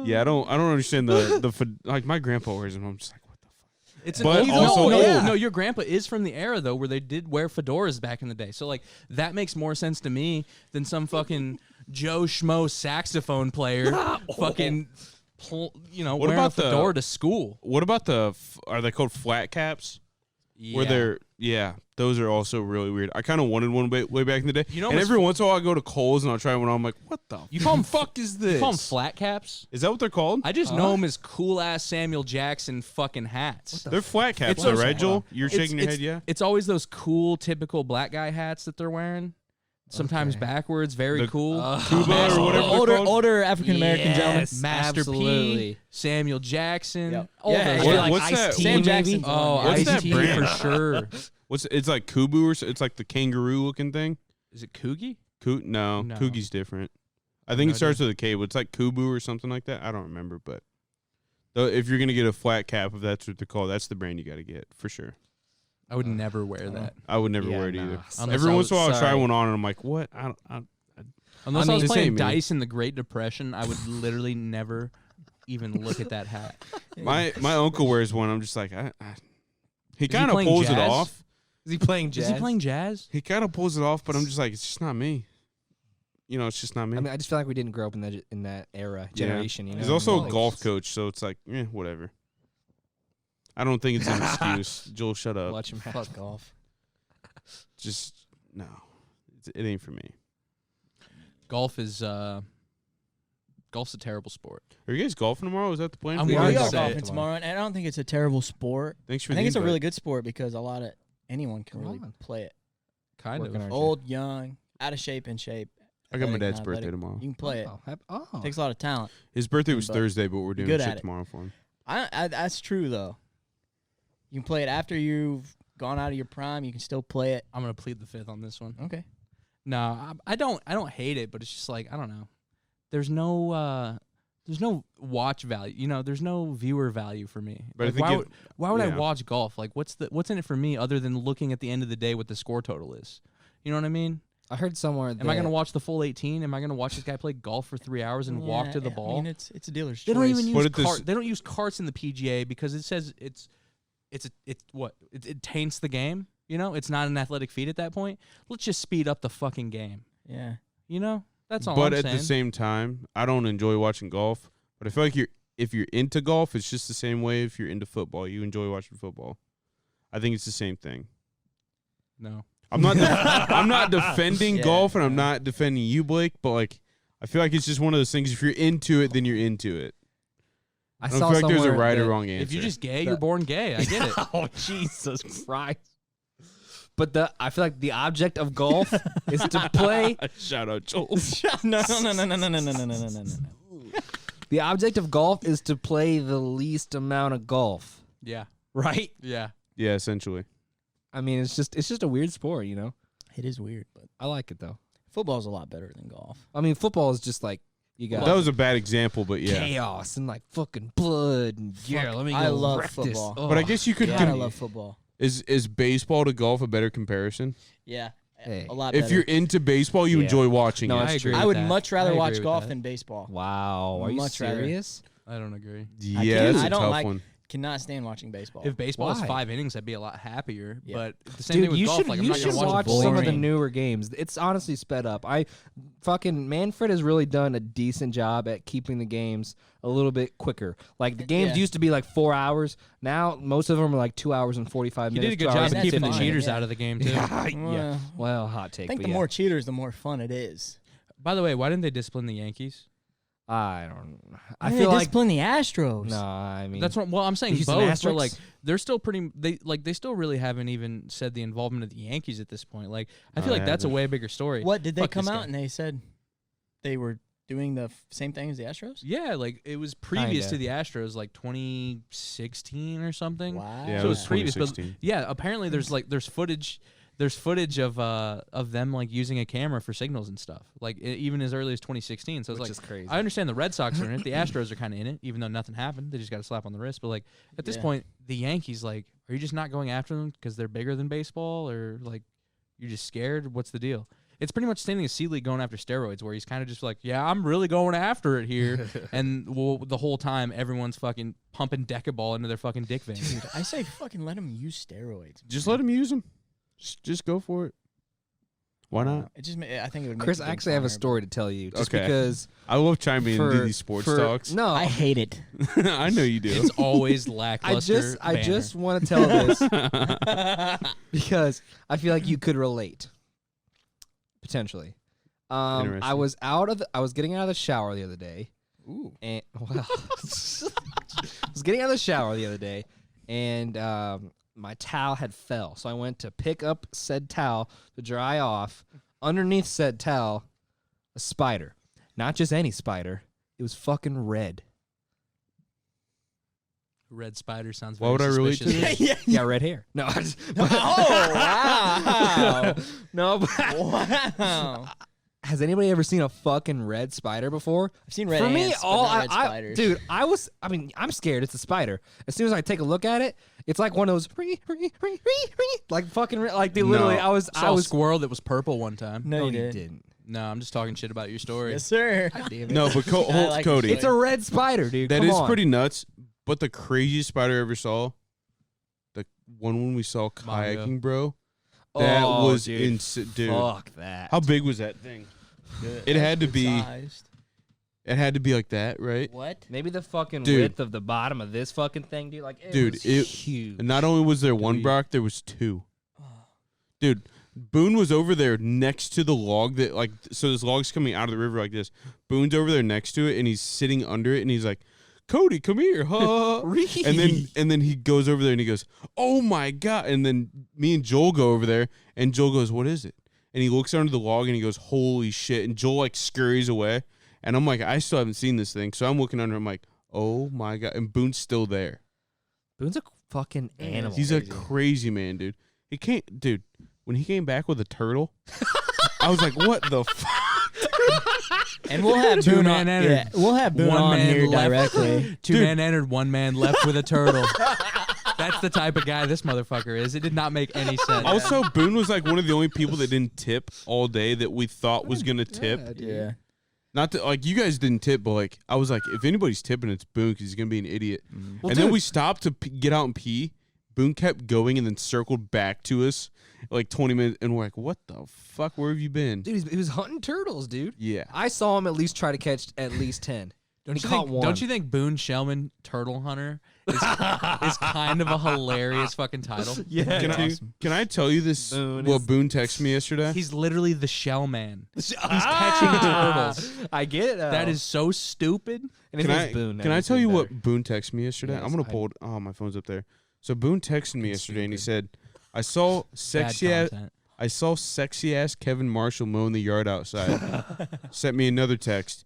Yeah, I don't understand like my grandpa wears them. I'm just like, what the fuck? It's But an also no, old. no, your grandpa is from the era though where they did wear fedoras back in the day. So like that makes more sense to me than some fucking Joe Schmo saxophone player fucking wearing a about fedora to school. What about are they called flat caps? Where they're, those are also really weird. I kind of wanted one way back in the day. And every once in a while I go to Kohl's and I'll try one on. I'm like, what the fuck is this? You call them flat caps? Is that what they're called? I just know them as cool ass Samuel Jackson fucking hats. They're flat caps, It's though, those- right, Joel? You're shaking your head, yeah? It's always those cool, typical black guy hats that they're wearing. Sometimes backwards, very cool. Cuba or whatever they're called? older African American gentlemen. Yes, Master absolutely. P, Samuel Jackson, Yep. all Yeah, those yeah. guys. What's that? Ice-T, Sam maybe? Jackson's Oh, one. What's Ice that T brand? for sure. It's like Kubu or it's like the kangaroo looking thing? Is it Coogie? No, No. Coogie's different. I think No it starts with a K, but it's like Kubu or something like that. I don't remember, but though if you're gonna get a flat cap, if that's what they're called, that's the brand you got to get for sure. I would never wear that. I would never Yeah, wear it no. either. Unless Every I once in a while, I'll try sorry. one on, and I'm like, what? I Unless I I mean, was playing same, man. dice in the Great Depression, I would literally never even look at that hat. my uncle wears one. I'm just like, he he kind of playing pulls it jazz? off. Is he playing jazz? Is he playing jazz? He kind of pulls it off, but I'm just like, it's just not me. It's just not me. I mean, I just feel like we didn't grow up in that era, generation. He's also a Like, golf coach, so it's like, whatever. I don't think it's an excuse. Joel, shut up. Watch him have. Fuck golf. Just no, it ain't for me. Golf is golf's a terrible sport. Are you guys golfing tomorrow? Is that the plan? I'm for you We worried guys? are say golfing it tomorrow, and I don't think it's a terrible sport. Thanks for I think the it's a invite. really good sport because anyone can Come really on. play it. Kind Working of. on it. Old, young, out of shape, in shape. I got my athletic, dad's not birthday athletic. tomorrow. You can play it. Takes a lot of talent. His birthday was But Thursday, but we're doing good at shit it. tomorrow for him. That's true though. You can play it after you've gone out of your prime. You can still play it. I'm gonna plead the fifth on this one. Okay. No, I don't hate it, but it's just like I don't know. There's no watch value. There's no viewer value for me. But I Like, think why would I yeah. watch golf? Like what's in it for me other than looking at the end of the day what the score total is? You know what I mean? I heard somewhere. Am I going to watch the full 18? Am I going to watch this guy play golf for 3 hours and walk to the I ball? mean, it's a dealer's They choice. don't even But use at this- they don't use carts in the PGA because it says it taints the game. It's not an athletic feat at that point. Let's just speed up the fucking game. Yeah. That's all But I'm at saying. the same time, I don't enjoy watching golf. But I feel like if you're into golf, it's just the same way if you're into football. You enjoy watching football. I think it's the same thing. No. I'm not. I'm not defending golf, and I'm not defending you, Blake. But like, I feel like it's just one of those things. If you're into it, then you're into it. I don't feel like there's a right or wrong answer. If you're just gay, you're born gay. I get it. Oh, Jesus Christ. But I feel like the object of golf is to play. Shout out Joel. No. The object of golf is to play the least amount of golf. Yeah. Right? Yeah. Yeah, essentially. I mean, it's just a weird sport, you know? It is weird, but I like it, though. football's a lot better than golf. I mean, football is just like, you got That was a bad example, but yeah. chaos and like fucking blood and let me go I love wreck football. This. But I guess you could. I love football. Is baseball to golf a better comparison? Yeah, Hey. a lot better. If you're into baseball, you Yeah. enjoy watching No, it. I agree. I with would that. much I rather agree watch with golf that. than baseball. Wow, are you Much rather. serious? I don't agree. Yeah, that's I a don't tough like- one. Cannot stand watching baseball. If baseball was Why? 5 innings, I'd be a lot happier. Yeah. But the same Dude, thing with you golf. should Like, I'm you not should gonna watch watch some of the boring. newer games. It's honestly sped up. Fucking Manfred has really done a decent job at keeping the games a little bit quicker. Like the games Yeah. used to be like 4 hours. Now most of them are like 2 hours and 45 You minutes. did a good 2 hours job of and keeping the 50 cheaters yeah. out of the game too. yeah. Well, hot take. I think but the yeah. more cheaters, the more fun it is. By the way, why didn't they discipline the Yankees? I don't. I Why feel they like discipline the Astros. no. I mean That's what. Well, I'm saying Houston both, but like Asterix? they're still pretty. They still really haven't even said the involvement of the Yankees at this point. Like I feel like that's a way bigger story. What did they Fuck come this out guy. and they said they were doing the same thing as the Astros? Yeah, like it was previous Kinda. to the Astros, like 2016 or something. Wow. Yeah, So it it's was previous, but 2016. yeah, apparently there's footage of them like using a camera for signals and stuff. Like even as early as 2016. So it's which like is crazy. I understand the Red Sox are in it, the Astros are kind of in it, even though nothing happened. They just got a slap on the wrist. But like at this Yeah. point, the Yankees, like, are you just not going after them because they're bigger than baseball, or like you're just scared? What's the deal? It's pretty much standing as Seeley going after steroids, where he's kind of just like, yeah, I'm really going after it here, and the whole time everyone's fucking pumping Decaball into their fucking dick veins. Dude, I say fucking let him use steroids. Just let him use them. Just go for it. Why not? It just I think it would make Chris, it I big actually have a funner, story to tell you. Just Okay. because I love chiming in and do these sports talks. No, but I hate it. I know you do. It's always lackluster. I banner. just want to tell this because I feel like you could relate potentially. I Interesting. was getting out of the shower the other day. Ooh. And well, I was getting out of the shower the other day, and my towel had fell. So I went to pick up said towel to dry off. Underneath said towel, a spider. Not just any spider. It was fucking red. Red spider sounds. Why very would I relate to suspicious. this? Yeah, red hair. No, I just, Oh wow! no. But Wow. has anybody ever seen a fucking red spider before? I've seen red For ants, me, but all not red I spiders. dude, I'm scared. It's a spider. As soon as I take a look at it, it's like one of those like fucking like they literally. No. I was Saw a squirrel that was purple one time. No, No, you you did. didn't. No, I'm just talking shit about your story. Yes, sir. Damn it. No, but I like Cody, this It's a red spider, dude. that Come is on. pretty nuts. But the craziest spider I ever saw, the one when we saw Mongo. kayaking, bro. That Oh, was dude. insane, dude. Fuck that. How big was that thing? It had to be. Sized. It had to be like that, right? What? Maybe the fucking Dude. width of the bottom of this fucking thing, dude. Like, Dude, was it- huge. And not only was there one Dude. Brock, there was two. Dude, Boone was over there next to the log that like so this log's coming out of the river like this. Boone's over there next to it and he's sitting under it and he's like, Cody, come here, huh? and then he goes over there and he goes, oh my god! And then me and Joel go over there and Joel goes, what is it? And he looks under the log and he goes, holy shit! And Joel like scurries away and I'm like, I still haven't seen this thing, so I'm looking under. I'm like, oh my god! And Boone's still there. Boone's a fucking animal. He's a crazy man, dude. He can't, dude. When he came back with a turtle, I was like, "What the fuck?" And we'll have Two Boone man on. entered. Yeah, we'll have Boone One on man here left. directly. Two man entered, one man left with a turtle. That's the type of guy this motherfucker is. It did not make any sense. Also, Boone was like one of the only people that didn't tip all day that we thought was gonna tip. Yeah. Not that like you guys didn't tip, but like I was like, if anybody's tipping, it's Boone because he's gonna be an idiot. Well, And then dude. we stopped to get out and pee. Boone kept going and then circled back to us like 20 minutes, and we're like, "What the fuck? Where have you been?" Dude, he was hunting turtles, dude. Yeah. I saw him at least try to catch at least 10. Don't you think Boone Shellman Turtle Hunter is kind of a hilarious fucking title? Yeah, Can I tell you this? Boone texted me yesterday. He's literally the shell man. He's catching turtles. I get it. That is so stupid. And his name's Boone. Can I tell you what Boone texted me yesterday? Yes, I'm gonna pull it. Oh, my phone's up there. So Boone texted me yesterday, and he said, "I saw sexy ass Kevin Marshall mowing the yard outside." Sent me another text.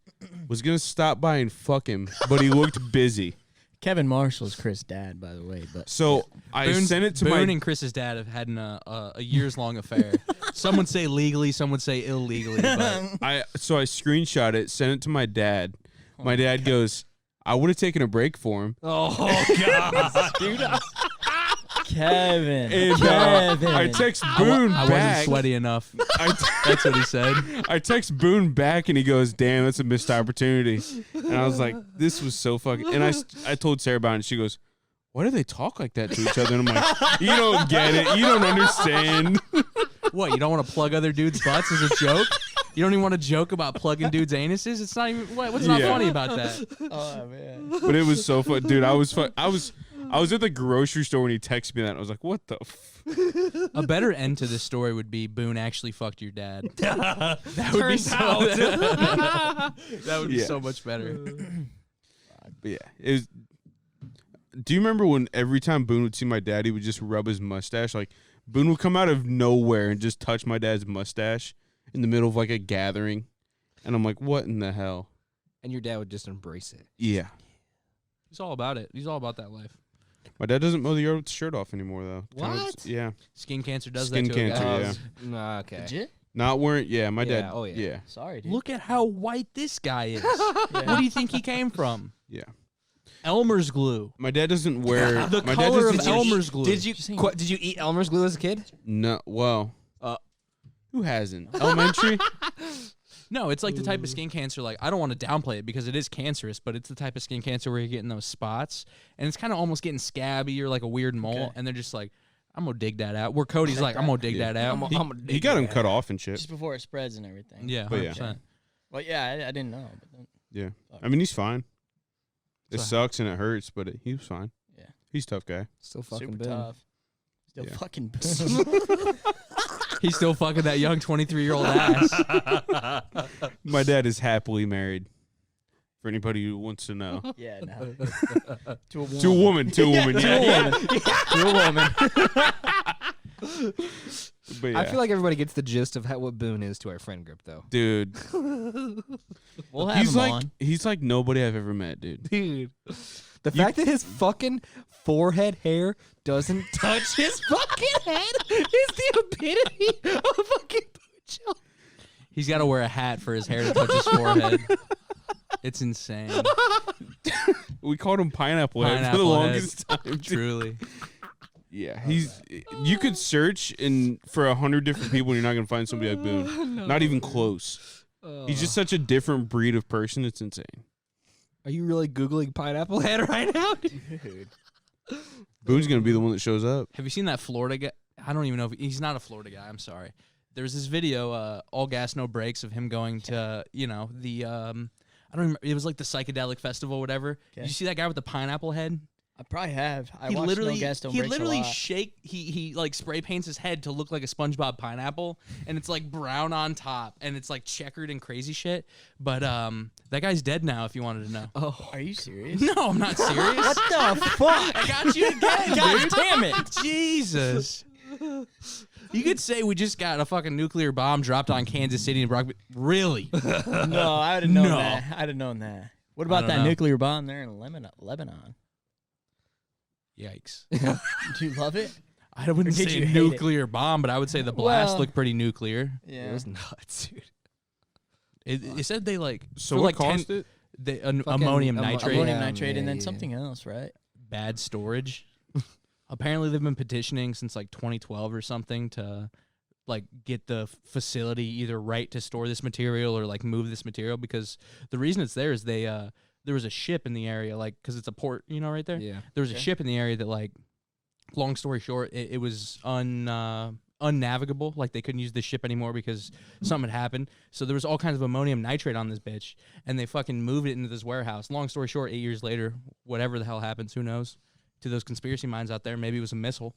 Was gonna stop by and fuck him, but he looked busy. Kevin Marshall's Chris' dad, by the way. But so I sent it to Boone and Chris's dad have had a years long affair. Some would say legally, some would say illegally. But I screenshot it, sent it to my dad. My dad goes, "I would have taken a break for him." Oh God, dude. Kevin. And I text Boone I back. wasn't sweaty enough. That's what he said. I text Boone back, and he goes, "Damn, that's a missed opportunity." And I was like, "This was so fucking." And I told Sarah about it, and she goes, "Why do they talk like that to each other?" And I'm like, "You don't get it. You don't understand." What? You don't want to plug other dudes' butts as a joke? You don't even want to joke about plugging dudes' anuses? It's not even. What's not funny about that? Oh man. But it was so fun, dude. I was at the grocery store when he texted me that. And I was like, "What the?" A better end to this story would be Boone actually fucked your dad. That would be that would be so much better. But yeah, it was. Do you remember when every time Boone would see my dad, he would just rub his mustache? Like Boone would come out of nowhere and just touch my dad's mustache in the middle of like a gathering, and I'm like, "What in the hell?" And your dad would just embrace it. Yeah. He's all about it. He's all about that life. My dad doesn't mow the yard with his shirt off anymore, though. What? Yeah. Skin cancer does Skin that to cancer, a guy. yeah. Nah, okay. Legit? Not wearing. Yeah, my dad. Oh, yeah. Yeah. Sorry, dude. Look at how white this guy is. What do you think he came from? Yeah. Elmer's glue. My dad doesn't wear. The my color dad of doesn't Elmer's glue. Did you eat Elmer's glue as a kid? No. Well. Who hasn't? Elementary. No, it's like the type of skin cancer, like, I don't want to downplay it because it is cancerous, but it's the type of skin cancer where you're getting those spots, and it's kind of almost getting scabby or like a weird mole, and they're just like, I'm going to dig that out. Where Cody's like, I'm going to dig that out. He got him cut off and shit. Just before it spreads and everything. Yeah, 100%. But yeah. Well, yeah, I didn't know. But then, Yeah. I mean, he's fine. It So- sucks and it hurts, but he was fine. Yeah. He's a tough guy. Still fucking super Boone. tough. Still Yeah. fucking He's still fucking that young 23-year-old ass. My dad is happily married. For anybody who wants to know. Yeah, no. To a woman. To a woman. To a woman. Yeah. To a woman. But yeah. I feel like everybody gets the gist of what Boone is to our friend group, though. Dude. We'll have him on. He's like nobody I've ever met, dude. Dude. The fact that his fucking forehead hair doesn't touch his fucking head is the epitome of a fucking Boone. He's got to wear a hat for his hair to touch his forehead. It's insane. We called him Pineapple Head for the longest time. Dude. Truly. Yeah, you could search for 100 different people and you're not going to find somebody like Boone. Not even close. He's just such a different breed of person. It's insane. Are you really Googling Pineapple Head right now? Dude. Boone's going to be the one that shows up. Have you seen that Florida guy? I don't even know if he's not a Florida guy. I'm sorry. There's this video, All Gas No Brakes, of him going to, the I don't remember. It was like the psychedelic festival, or whatever. Okay. Did you see that guy with the pineapple head? I probably have. I He watched literally, No Gas Don't he Breaks a literally lot. he like spray paints his head to look like a SpongeBob pineapple, and it's like brown on top, and it's like checkered and crazy shit. But that guy's dead now. If you wanted to know. Oh, are you serious? No, I'm not serious. What the fuck? I got you again, God dude. damn it. Jesus. You could say we just got a fucking nuclear bomb dropped on Kansas City and Brock. Really? No, I would have known No. that. I'd have known that. What about don't that know. nuclear bomb there in Lebanon? Yikes. Do you love it? I wouldn't Or did say you hate nuclear bomb, but I would say the blast Well- looked pretty nuclear. Yeah. It was nuts, dude. It said they like So for what like caused it? ammonium nitrate. Ammonium Yeah, nitrate and then yeah. something else, right? Bad storage. Apparently they've been petitioning since like 2012 or something to like get the facility either right to store this material or like move this material, because the reason it's there is there was a ship in the area, like, because it's a port, right there. Yeah. There was a Okay. ship in the area that, like, long story short, it was unnavigable. Like they couldn't use the ship anymore because something had happened. So there was all kinds of ammonium nitrate on this bitch, and they fucking moved it into this warehouse. Long story short, 8 years later, whatever the hell happens, who knows? To those conspiracy minds out there, maybe it was a missile.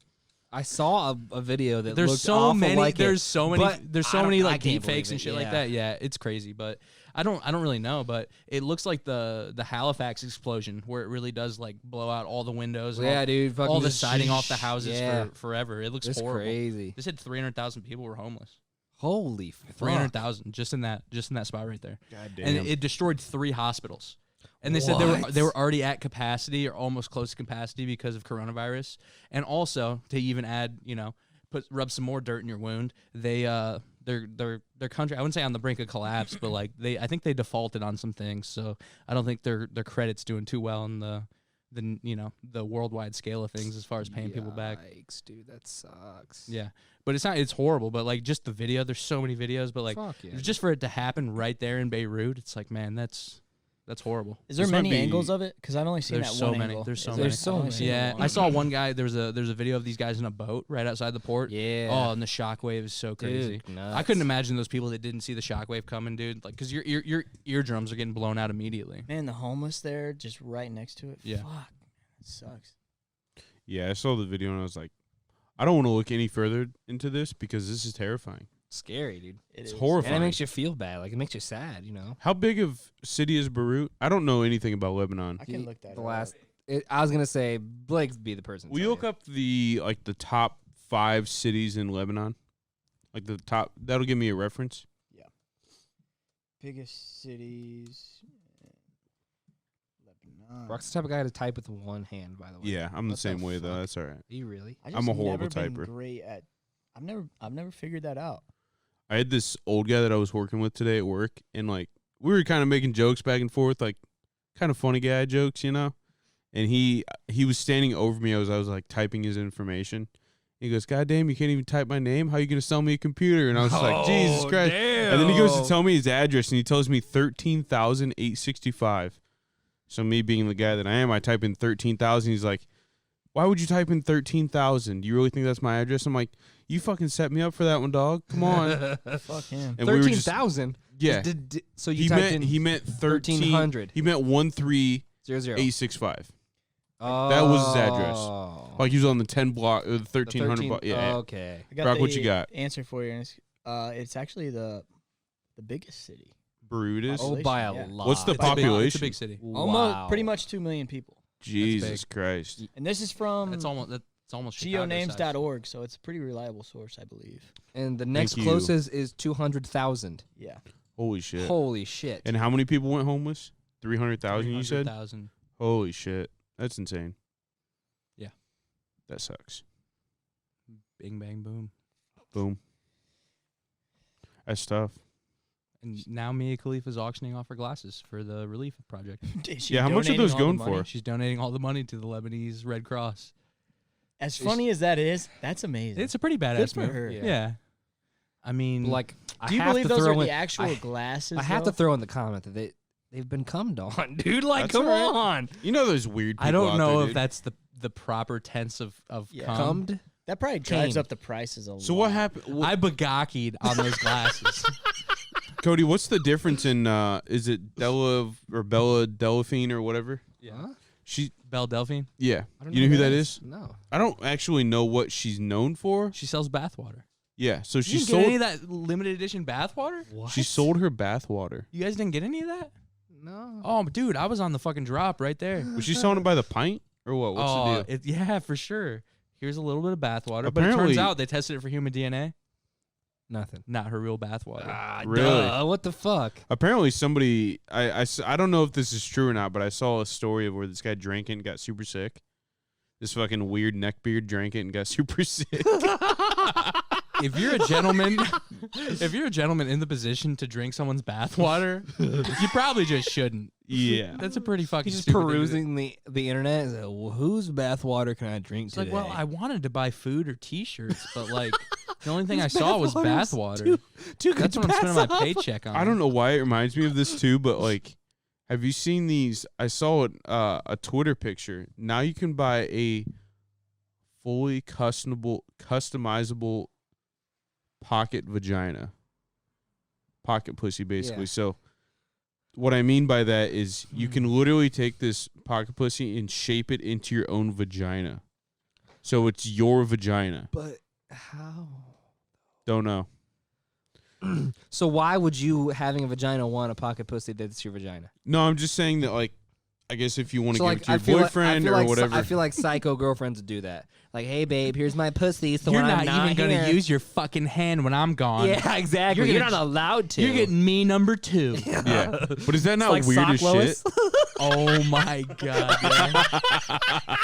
I saw a video that There's looked so awful many. like there's it, so many. but There's so I many don't- I like can't deep fakes believe and it, shit like yeah. that. Yeah, it's crazy, but I don't really know. But it looks like the Halifax explosion where it really does like blow out all the windows. And Yeah, dude. Fucking all the just siding off the houses yeah. for forever. It looks It's horrible. crazy. They said 300,000 people were homeless. Holy fuck. 300,000 just in that spot right there. God damn. And it destroyed 3 hospitals. And they said they What? were already at capacity or almost close to capacity because of coronavirus. And also to even add, rub some more dirt in your wound, their country, I wouldn't say on the brink of collapse, but like I think they defaulted on some things. So I don't think their credit's doing too well in the worldwide scale of things as far as paying people back. Yikes, dude, that sucks. Yeah. But it's horrible, but like just the video, there's so many videos, but like Fuck yeah. just for it to happen right there in Beirut, it's like, man, that's horrible. Is there This might many be- angles of it? Because I've only seen There's that so one many. angle. There's so Is many. there- There's so I've only many. seen Yeah, the one. I saw one guy. There's a video of these guys in a boat right outside the port. Yeah. Oh, and the shockwave is so crazy. Dude, I couldn't imagine those people that didn't see the shockwave coming, dude. Like, cause your eardrums are getting blown out immediately. Man, the homeless there, just right next to it. Yeah. Fuck, man, it sucks. Yeah, I saw the video and I was like, I don't want to look any further into this because this is terrifying. Scary, dude. It's is. horrifying. And it makes you feel bad. Like, it makes you sad, How big of city is Beirut? I don't know anything about Lebanon. I can look that The up. last, I was going to say, Blake'd be the person. to Will you tell look up the top 5 cities in Lebanon? Like the top, that'll give me a reference. Biggest cities. Lebanon. Brock's the type of guy to type with one hand, by the way. Yeah, I'm the What same way though. fuck? That's all right. Are you really? I I'm a horrible never been typer. Great at. I've never figured that out. I had this old guy that I was working with today at work, and like we were kind of making jokes back and forth, like kind of funny guy jokes, And he was standing over me. I was like typing his information. He goes, "God damn, you can't even type my name. How are you gonna sell me a computer?" And I was like, "Jesus Christ!" Damn. And then he goes to tell me his address, and he tells me 13,865. So me being the guy that I am, I type in 13,000. He's like, "Why would you type in 13,000? Do you really think that's my address?" I'm like, "You fucking set me up for that one, dog. Come on." Fuck him. And we were just 13,000? yeah. So you typed in He meant 1300. He meant 00. 13865. That was his address. Like he was on the 10 block, or the 1300 block. Yeah. Okay. I got Brock, the what you got? answer for you. And it's actually the biggest city. Beirut is. Oh, by a Yeah. lot. What's the It's a big- population? It's a big city. Almost pretty much 2 million people. Jesus Christ. And this is from It's almost Chicago size. geonames.org, so it's a pretty reliable source, I believe. And the next you. closest is 200,000. Yeah. Holy shit. Holy shit. And how many people went homeless? 300,000, you said? 300,000. Holy shit. That's insane. Yeah. That sucks. Bing, bang, boom. Boom. That's tough. And now Mia Khalifa's auctioning off her glasses for the relief project. Is she Yeah, how much are donating those all the going money? for? She's donating all the money to the Lebanese Red Cross. As funny as that is, that's amazing. It's a pretty Good badass for move. her. Yeah. I mean, Like, Do you I have believe to those throw are in, the actual I- glasses? I have though? to throw in the comment that they've been cummed on, dude. Like, That's come all right. on. You know there's weird people I don't out know there, if dude. that's the proper tense of Yeah. cum. Cummed? That probably drives Came. up the prices a lot. So what happened? I bagakied on those glasses. Cody, what's the difference in is it Bella Delphine or whatever? Yeah. Huh? She Belle Delphine. yeah. I don't You know who that is? No. I don't actually know what she's known for. She sells bathwater. Yeah, so You she didn't get any sold of that limited edition bathwater? What? she sold her bathwater. You guys didn't get any of that? No. Oh, dude, I was on the fucking drop right there. Was she selling it by the pint or what? What's the deal? Yeah, for sure. Here's a little bit of bathwater, but it Apparently- turns out they tested it for human DNA. Nothing. Not her real bathwater. Ah, Really? duh. What the fuck? Apparently somebody I don't know if this is true or not, but I saw a story of where this guy drank it and got super sick. This fucking weird neckbeard drank it and got super sick. If you're a gentleman, in the position to drink someone's bathwater, you probably just shouldn't. Yeah. That's a pretty fucking He's just stupid thing to do. perusing the internet. He's like, well, whose bathwater can I drink It's today? like, well, I wanted to buy food or T-shirts, but like the only thing I His saw was bathwater's bathwater. Too That's good what I'm to spending pass my up. paycheck on. I don't know why it reminds me of this too, but like, have you seen these? I saw it, a Twitter picture. Now you can buy a fully customizable pocket vagina. Pocket pussy, basically. Yeah. So what I mean by that is you can literally take this pocket pussy and shape it into your own vagina. So it's your vagina. But how? Don't know. So why would you, having a vagina, want a pocket pussy that's your vagina? No, I'm just saying that, like, I guess if you want to So, give like, it to your I feel boyfriend or whatever. I feel like psycho girlfriends would do that. Like, hey, babe, here's my pussy. So You're when I'm not even here, gonna use your fucking hand when I'm gone. Yeah, exactly. You're You're gonna not allowed to. You're getting me number 2. Yeah. But is that not like weird as sock shit? Lois. Oh my god. Yeah.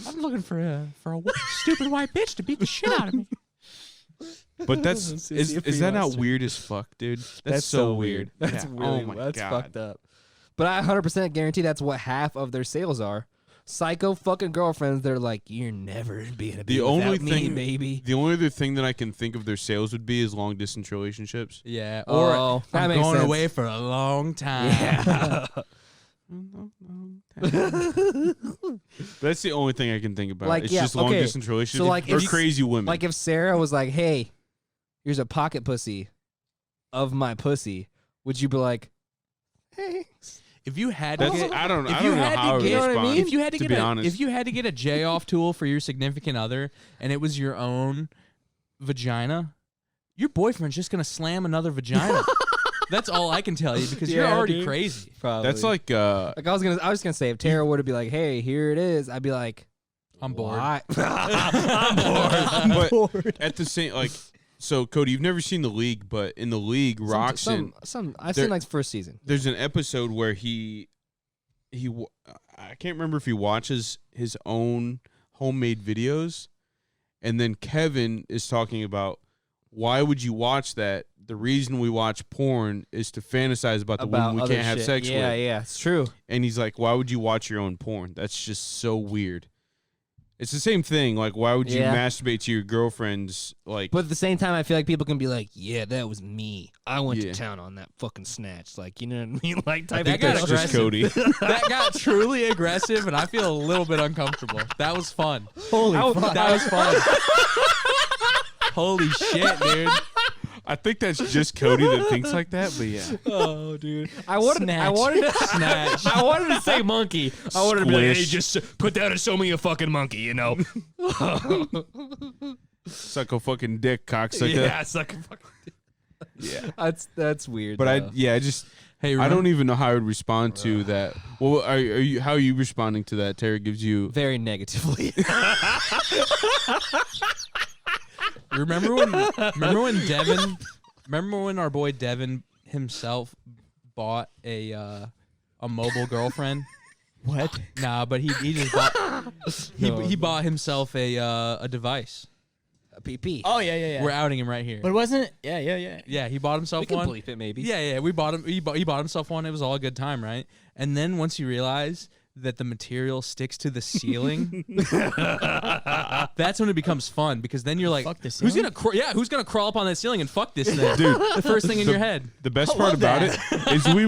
I'm looking for a stupid white bitch to beat the shit out of me. But that's is that not weird as fuck, dude? That's so weird. That's Yeah. really oh my that's God. fucked up. But I 100% guarantee that's what half of their sales are. Psycho fucking girlfriends. They're like, you're never being a The only me, thing, baby. the only other thing that I can think of their sales would be is long distance relationships. Yeah. Or Oh, that I'm makes going sense. away for a long time. Yeah. That's the only thing I can think about. Like, It's yeah, just long okay. distance relationships So, like, or if you- crazy women. Like if Sarah was like, hey, here's a pocket pussy of my pussy, would you be like, hey? If you had to That's, get, I don't if know you how had I to would get, respond. if you had to get be a, honest. if you had to get a J off tool for your significant other and it was your own vagina, your boyfriend's just gonna slam another vagina. That's all I can tell you because you're Yeah, already dude. crazy. Probably. That's like I was gonna say if Tara would have be like, hey, here it is, I'd be like, I'm bored. "Why?" I'm But bored. at the same like. So Cody, you've never seen The League, but in The League, Roxon, Some I've there- seen like first season. there's an episode where I can't remember if he watches his own homemade videos, and then Kevin is talking about why would you watch that? The reason we watch porn is to fantasize about the woman we other can't have shit. sex Yeah, with. yeah, it's true. And he's like, why would you watch your own porn? That's just so weird. It's the same thing. Like, why would you Yeah. masturbate to your girlfriend's, like... But at the same time, I feel like people can be like, yeah, that was me. I went Yeah. to town on that fucking snatch. Like, you know what I mean? Like, type That of got that's thing. just Cody. That got truly aggressive, and I feel a little bit uncomfortable. That was fun. Holy fuck. That was fun. Holy shit, dude. I think that's just Cody that thinks like that, but yeah. Oh, dude. I wanted to Snatch. I wanted to say monkey. I wanted to be like, hey, Squish. just put down and show me a fucking monkey, you know? Suck a fucking dick, cocksucker. Yeah, suck a fucking. Yeah. That's weird. But though. I just... Hey, I don't even know how I would respond to that. Well, are you? How are you responding to that? Tara gives you... very negatively. Remember when our boy Devin himself bought a mobile girlfriend? What? Nah, but he just bought he bought himself a device. A PP. Oh yeah. We're outing him right here. But wasn't it? Yeah. Yeah, he bought himself we can one. bleep it maybe. Yeah, we bought him. He bought himself one. It was all a good time, right? And then once you realize that the material sticks to the ceiling, that's when it becomes fun because then you're like, Fuck the who's ceiling? who's gonna crawl up on that ceiling and fuck this thing, Dude, the first thing in your head, the best I part love about that. it is we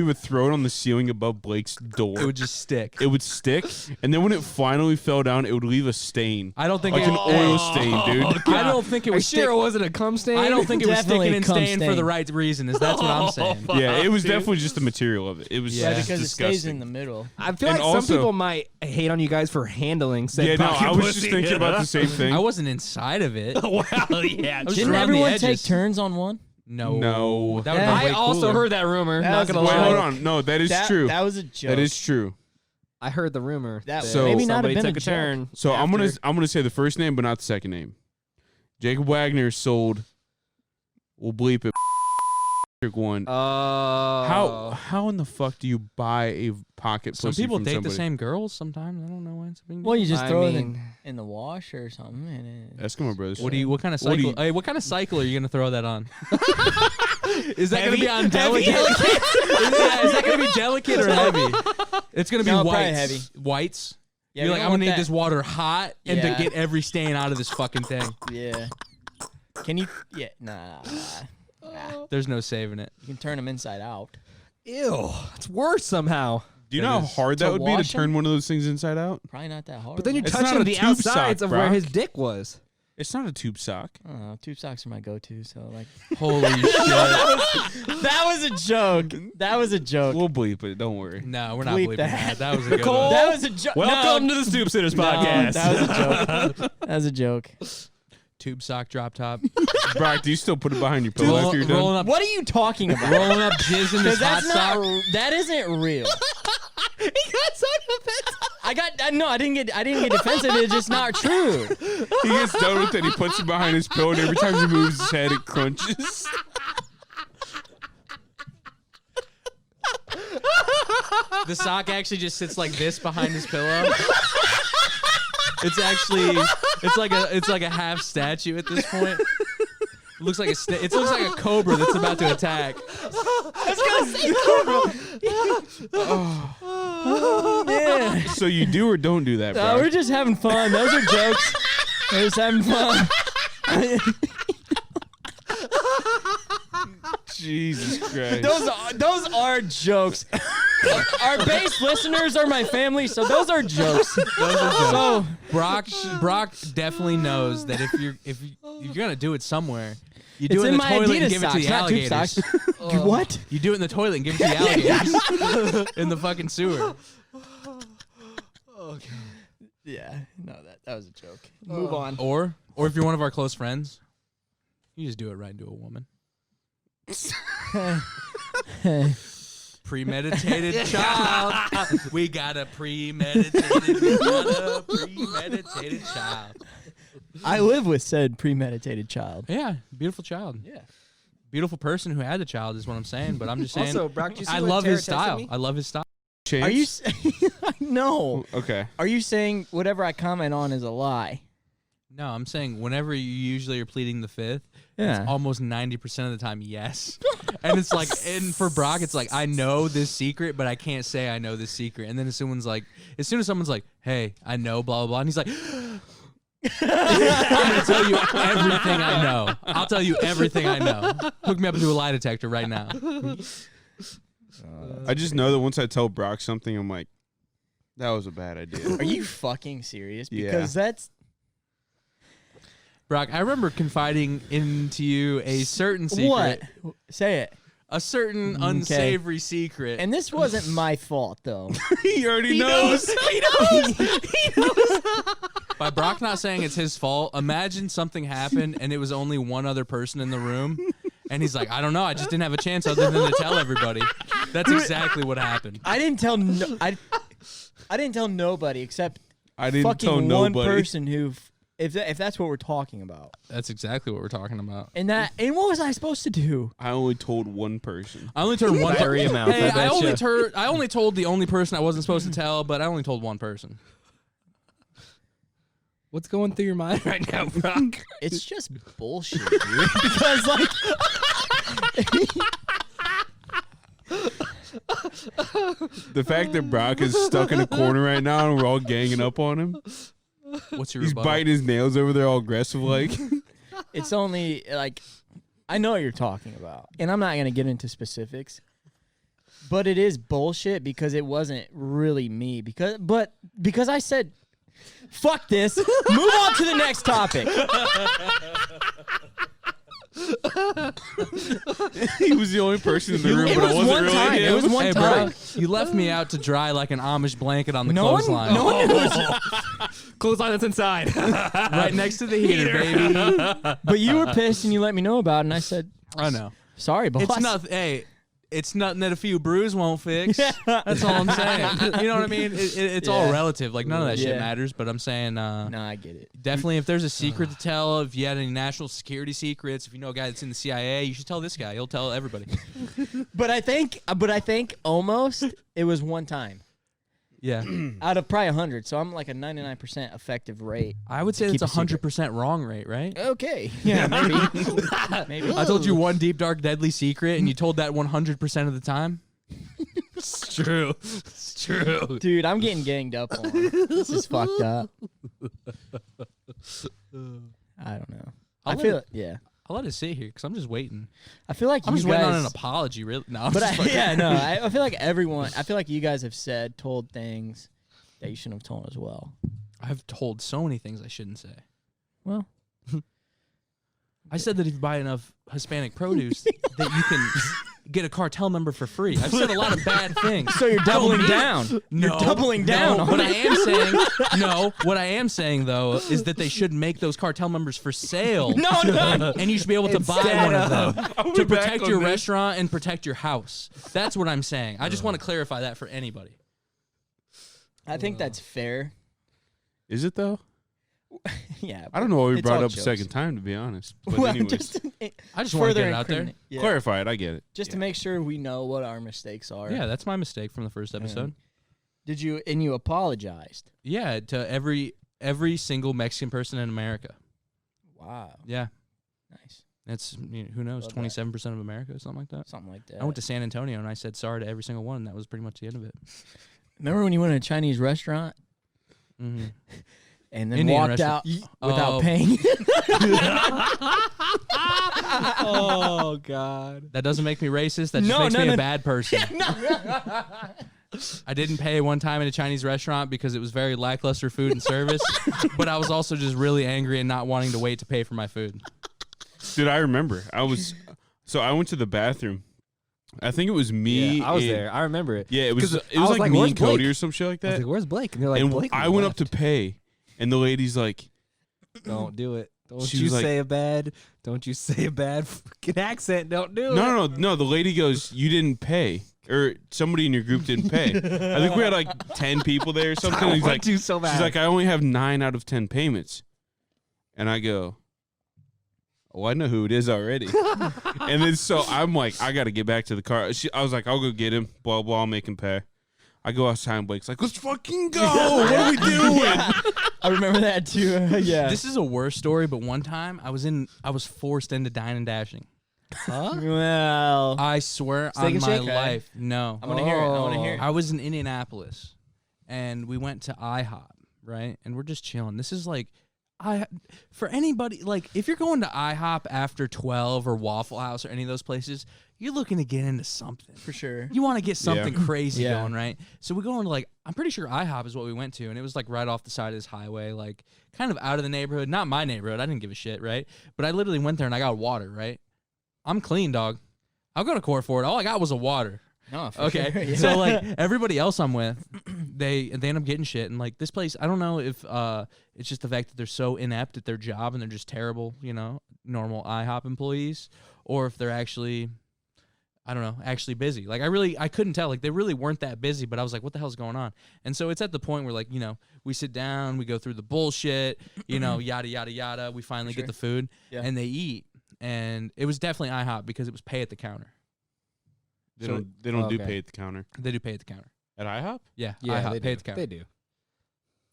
would throw it on the ceiling above Blake's door. it would just stick. It would stick, and then when it finally fell down, it would leave a stain, I don't think like it, an oil stain, dude. I don't think it Are you was. sure it wasn't a cum stain? I don't think it was Definitely sticking and cum staying for stain. the right reason. Is that's what I'm saying? Yeah, it was definitely just the material of it. It was Yeah, Yeah, just because disgusting. it stays in the middle. I feel And like some also- people might hate on you guys for handling said Yeah, no, pocket I was pussy. just thinking about the same thing. I wasn't inside of it. Well, yeah. I was Didn't around the everyone take edges. turns on one? That No. would be Yeah. way I also cooler. heard that rumor. That Not was gonna a Wait, lie. hold on. No, that is true. That was a joke. That is true. I heard the rumor. That So- maybe not have somebody been took a a turn. So I'm after. gonna say the first name, but not the second name. Jacob Wagner sold. We'll bleep it. One. How in the fuck do you buy a pocket Some pussy people from date somebody? the same girls sometimes. I don't know why it's a big deal. Well, you just I throw it mean- in the wash or something. And Eskimo brothers. What kind of What do cycle? you- Hey, what kind of cycle are you gonna throw that on? Is that gonna Heavy? be on delicate? is that gonna be delicate or heavy? It's gonna be No, probably whites. heavy. Whites. yeah, You're we like, don't I'm want gonna need that- this water hot and Yeah. to get every stain out of this fucking thing. Yeah. Can you? Yeah. Nah. There's no saving it. You can turn them inside out. Ew, it's worse somehow. Do you know how That is- hard to that would be to wash turn them? one of those things inside out? Probably not that hard. But then you're It's not touching a the tube outsides sock, of where Brock. his dick was. It's not a tube sock. I don't know. Tube socks are my go-to. So like, Holy shit! that was a joke. That was a joke. We'll bleep it. Don't worry. No, we're not Bleep bleeping that. that. That was a good Nicole, one. That was a joke. Welcome to the Stoop Sitters podcast. That was a joke. That was a joke. Tube sock drop top. Brock, do you still put it behind your pillow after you're done? rolling up, What are you talking about? rolling up jizz in this hot Because sock. that isn't real. He got so offensive. I didn't get defensive. It's just not true. He gets done with it. He puts it behind his pillow, and every time he moves his head, it crunches. The sock actually just sits like this behind his pillow. It's like a half statue at this point. It looks like it looks like a cobra that's about to attack. Yeah. So you do or don't do that, Brock? We're just having fun. Those are jokes. We're just having fun. Jesus Christ. Those are jokes. Our base listeners are my family, so those are jokes. Those are jokes. So Brock definitely knows that if you're gonna do it somewhere, you do it's it in in the my toilet Adidas and give it to socks, the not tube alligators. socks. What? You do it in the toilet and give it to the alligators in the fucking sewer. Yeah. No, that was a joke. Move on. Or if you're one of our close friends, you just do it right into a woman. Premeditated child. We got a premeditated child. I live with said premeditated child. Yeah, beautiful child. Yeah. Beautiful person who had the child is what I'm saying, but I'm just saying Also, Brock, do you see I what love Tara his texted style. me? I love his style. Chance? Are you? No. Okay. Are you saying whatever I comment on is a lie? No, I'm saying whenever you usually are pleading the fifth, Yeah. it's almost 90% of the time yes. And it's like, and for Brock, it's like, I know this secret, but I can't say I know this secret. And then as soon as someone's like, hey, I know, blah, blah, blah, and he's like, I'm going to tell you everything I know. I'll tell you everything I know. Hook me up to a lie detector right now. I just know that once I tell Brock something, I'm like, that was a bad idea. Are you fucking serious? Yeah. Because that's Brock, I remember confiding into you a certain secret. what? Say it. A certain Okay. unsavory secret. And this wasn't my fault, though. He already knows. By Brock not saying it's his fault, imagine something happened and it was only one other person in the room. And he's like, I don't know. I just didn't have a chance other than to tell everybody. That's exactly what happened. I didn't tell I didn't tell nobody except I didn't fucking tell one nobody. person who, if that's what we're talking about. That's exactly what we're talking about. And what was I supposed to do? I only told one person. I only told one Diarrhea person. mouth, Hey, I betcha. I only told the only person I wasn't supposed to tell, but I only told one person. What's going through your mind right now, Brock? It's just bullshit, dude. Because like, The fact that Brock is stuck in a corner right now and we're all ganging up on him. What's your He's rebuttal? biting his nails over there all aggressive like. it's only like, I know what you're talking about, and I'm not gonna get into specifics. But it is bullshit because it wasn't really me. Because I said, fuck this. Move on to the next topic. He was the only person in the room, It but was it wasn't one really time. him. It was one Hey, time. bro, you left me out to dry like an Amish blanket on the No one, clothesline. no one knows. Clothesline that's inside. Right next to the heater, baby. But you were pissed and you let me know about it, and I said, I know. sorry, boss. It's nothing. Hey, it's nothing that a few brews won't fix. That's all I'm saying. You know what I mean? It's all Yeah. relative. Like none of that shit Yeah. matters. But I'm saying, No, I get it. definitely, if there's a secret to tell, if you had any national security secrets, if you know a guy that's in the CIA, you should tell this guy. He'll tell everybody. But I think almost it was one time Yeah, out of probably 100. So I'm like a 99% effective rate. I would say Keep that's a secret. 100% wrong rate, right? Okay. Yeah, maybe. Maybe. I told you one deep, dark, deadly secret, and you told that 100% of the time. It's true. It's true. Dude, I'm getting ganged up on. This is fucked up. I don't know. I'll I let feel it- yeah. I'll let it sit here because I'm just waiting. I feel like I'm you just guys, waiting on an apology. Really? No, I'm But just fucking- yeah, no. I feel like I feel like you guys have told things that you shouldn't have told as well. I've told so many things I shouldn't say. Well, I said that if you buy enough Hispanic produce, that you can get a cartel member for free. I've said a lot of bad things. So you're doubling down. No, You're doubling down. No, on what it. I am saying, what I am saying though, is that they should make those cartel members for sale. No. And you should be able to buy one of them to back protect on your this. restaurant and protect your house. That's what I'm saying. I just want to clarify that for anybody. I think that's fair. Is it though? Yeah. I don't know why we it's brought all it up jokes. a second time, to be honest. But Well, anyways, just I just want to further get it out there. yeah. clarify it. I get it. Just to make sure we know what our mistakes are. Yeah, that's my mistake from the first episode. Did you? And you apologized. Yeah, to every single Mexican person in America. Wow. Yeah, Nice. that's who knows, Love that. 27% of America, something like that. Something like that. I went to San Antonio and I said sorry to every single one, and that was pretty much the end of it. Remember when you went to a Chinese restaurant Mm-hmm. and then Indian walked restaurant. out without Oh. paying? Oh God. That doesn't make me racist. That just No, makes me no. a bad person. I didn't pay one time at a Chinese restaurant because it was very lackluster food and service, but I was also just really angry and not wanting to wait to pay for my food. Dude, I remember. I went to the bathroom. I think it was me. Yeah, I was and- there. I remember it. Yeah, it was. 'Cause It I was was like like, me "Where's and Cody Blake?" or some shit like I was that. like, "Where's Blake?" And they're like, And "Blake I went up left." to pay, and the lady's like, Don't do it. Don't She you was like- say a bad. Don't you say a bad fucking accent. Don't do it. no. The lady goes, "You didn't pay." Or somebody in your group didn't pay. I think we had like 10 people there or something. I He's want like, to so bad. she's like, I only have 9 out of 10 payments. And I go, oh, I know who it is already. And then so I'm like, I got to get back to the car. I was like, I'll go get him. Blah, blah, I'll make him pay. I go outside and Blake's like, let's fucking go. What are we doing? I remember that too. Yeah. This is a worse story, but one time I was forced into Dine and Dashing. huh? Well, I swear Steak on and my Shake? life, no. I want to hear it. I want to hear it. I was in Indianapolis, and we went to IHOP, right? And we're just chilling. This is like, for anybody, like, if you're going to IHOP after 12 or Waffle House or any of those places, you're looking to get into something. For sure. You want to get something crazy Yeah. going, right? So we go into, like, I'm pretty sure IHOP is what we went to, and it was, like, right off the side of this highway, like, kind of out of the neighborhood. Not my neighborhood. I didn't give a shit, right? But I literally went there, and I got water, right? I'm clean, dog. I'll go to court for it. All I got was a water. No, for Okay. sure. Yeah. So like everybody else I'm with, they end up getting shit, and like this place, I don't know if it's just the fact that they're so inept at their job and they're just terrible, normal IHOP employees, or if they're actually, I don't know, actually busy. Like I couldn't tell. Like they really weren't that busy, but I was like, what the hell's going on? And so it's at the point where like, we sit down, we go through the bullshit, yada yada yada. We finally get the food, Yeah. and they eat. And it was definitely IHOP because it was pay at the counter. They don't do okay. pay at the counter. They do pay at the counter. At IHOP? Yeah, Yeah, IHOP, they pay do. at the counter. They do.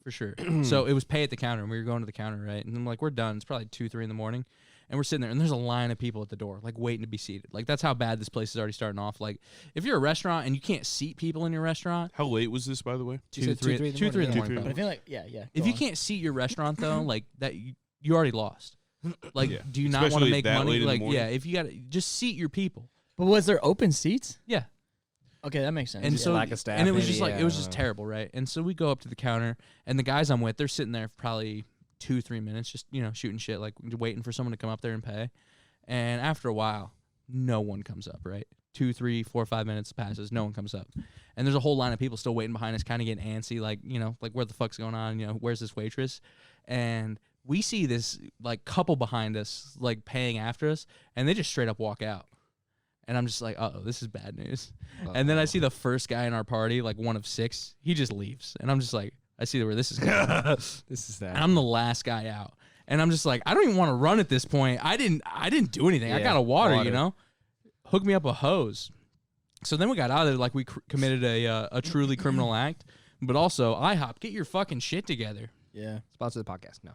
For sure. So it was pay at the counter, and we were going to the counter, right? And I'm like, we're done. It's probably 2, 3 in the morning. And we're sitting there, and there's a line of people at the door, like waiting to be seated. Like that's how bad this place is already starting off. Like if you're a restaurant and you can't seat people in your restaurant, How late was this, by the way? 2, said 3 2, 3 in the 2, 3 in the morning, morning. But I probably. feel like, yeah. If go you on. can't seat your restaurant though, like that, you already lost. Like, Yeah. do you not want to Especially make that money? late in the Like, morning. yeah, if you got to just seat your people. But was there open seats? Yeah. Okay, that makes sense. And yeah. so, lack of staff, and it was maybe, just like yeah, it was I just don't know. terrible, right? And so we go up to the counter, and the guys I'm with, they're sitting there for probably 2, 3 minutes, just shooting shit, like waiting for someone to come up there and pay. And after a while, no one comes up, right? 2, 3, 4, 5 minutes passes, no one comes up, and there's a whole line of people still waiting behind us, kind of getting antsy, like like where the fuck's going on? Where's this waitress? And we see this like couple behind us, like paying after us, and they just straight up walk out. And I'm just like, uh-oh, this is bad news. And then I see the first guy in our party, like one of 6, he just leaves. And I'm just like, I see where this is going. This is that. And I'm the last guy out. And I'm just like, I don't even want to run at this point. I didn't do anything. I Yeah, got a water, water. Hook me up a hose. So then we got out of there like we committed a truly criminal act. But also, IHOP, get your fucking shit together. Yeah. Sponsor the podcast. No.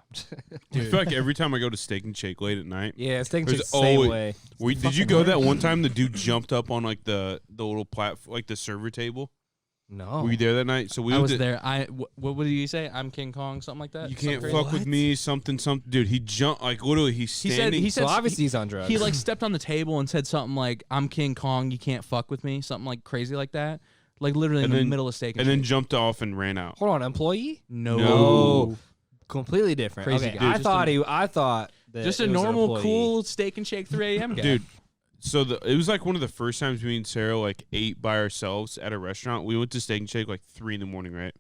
I feel like every time I go to Steak and Shake late at night. Yeah, it's taking the There's same always- way. Did you go that one time the dude jumped up on like the little platform, like the server table? No. Were you there that night? So we I went was to- there. What did you say? I'm King Kong, something like that? You Something can't crazy? fuck with me, something. Dude, he jumped, like literally he's standing. He said So obviously he's on drugs. he like stepped on the table and said something like, I'm King Kong, you can't fuck with me, something like crazy like that. Like literally in And the then- middle of Steak and then Shake. jumped off and ran out. Hold on, employee? No. No. Completely different. Crazy okay, guy. I thought Just a it was an normal, employee. cool steak and shake 3 a.m. guy. Dude. So it was like one of the first times me and Sarah like ate by ourselves at a restaurant. We went to Steak and Shake like 3 a.m, right?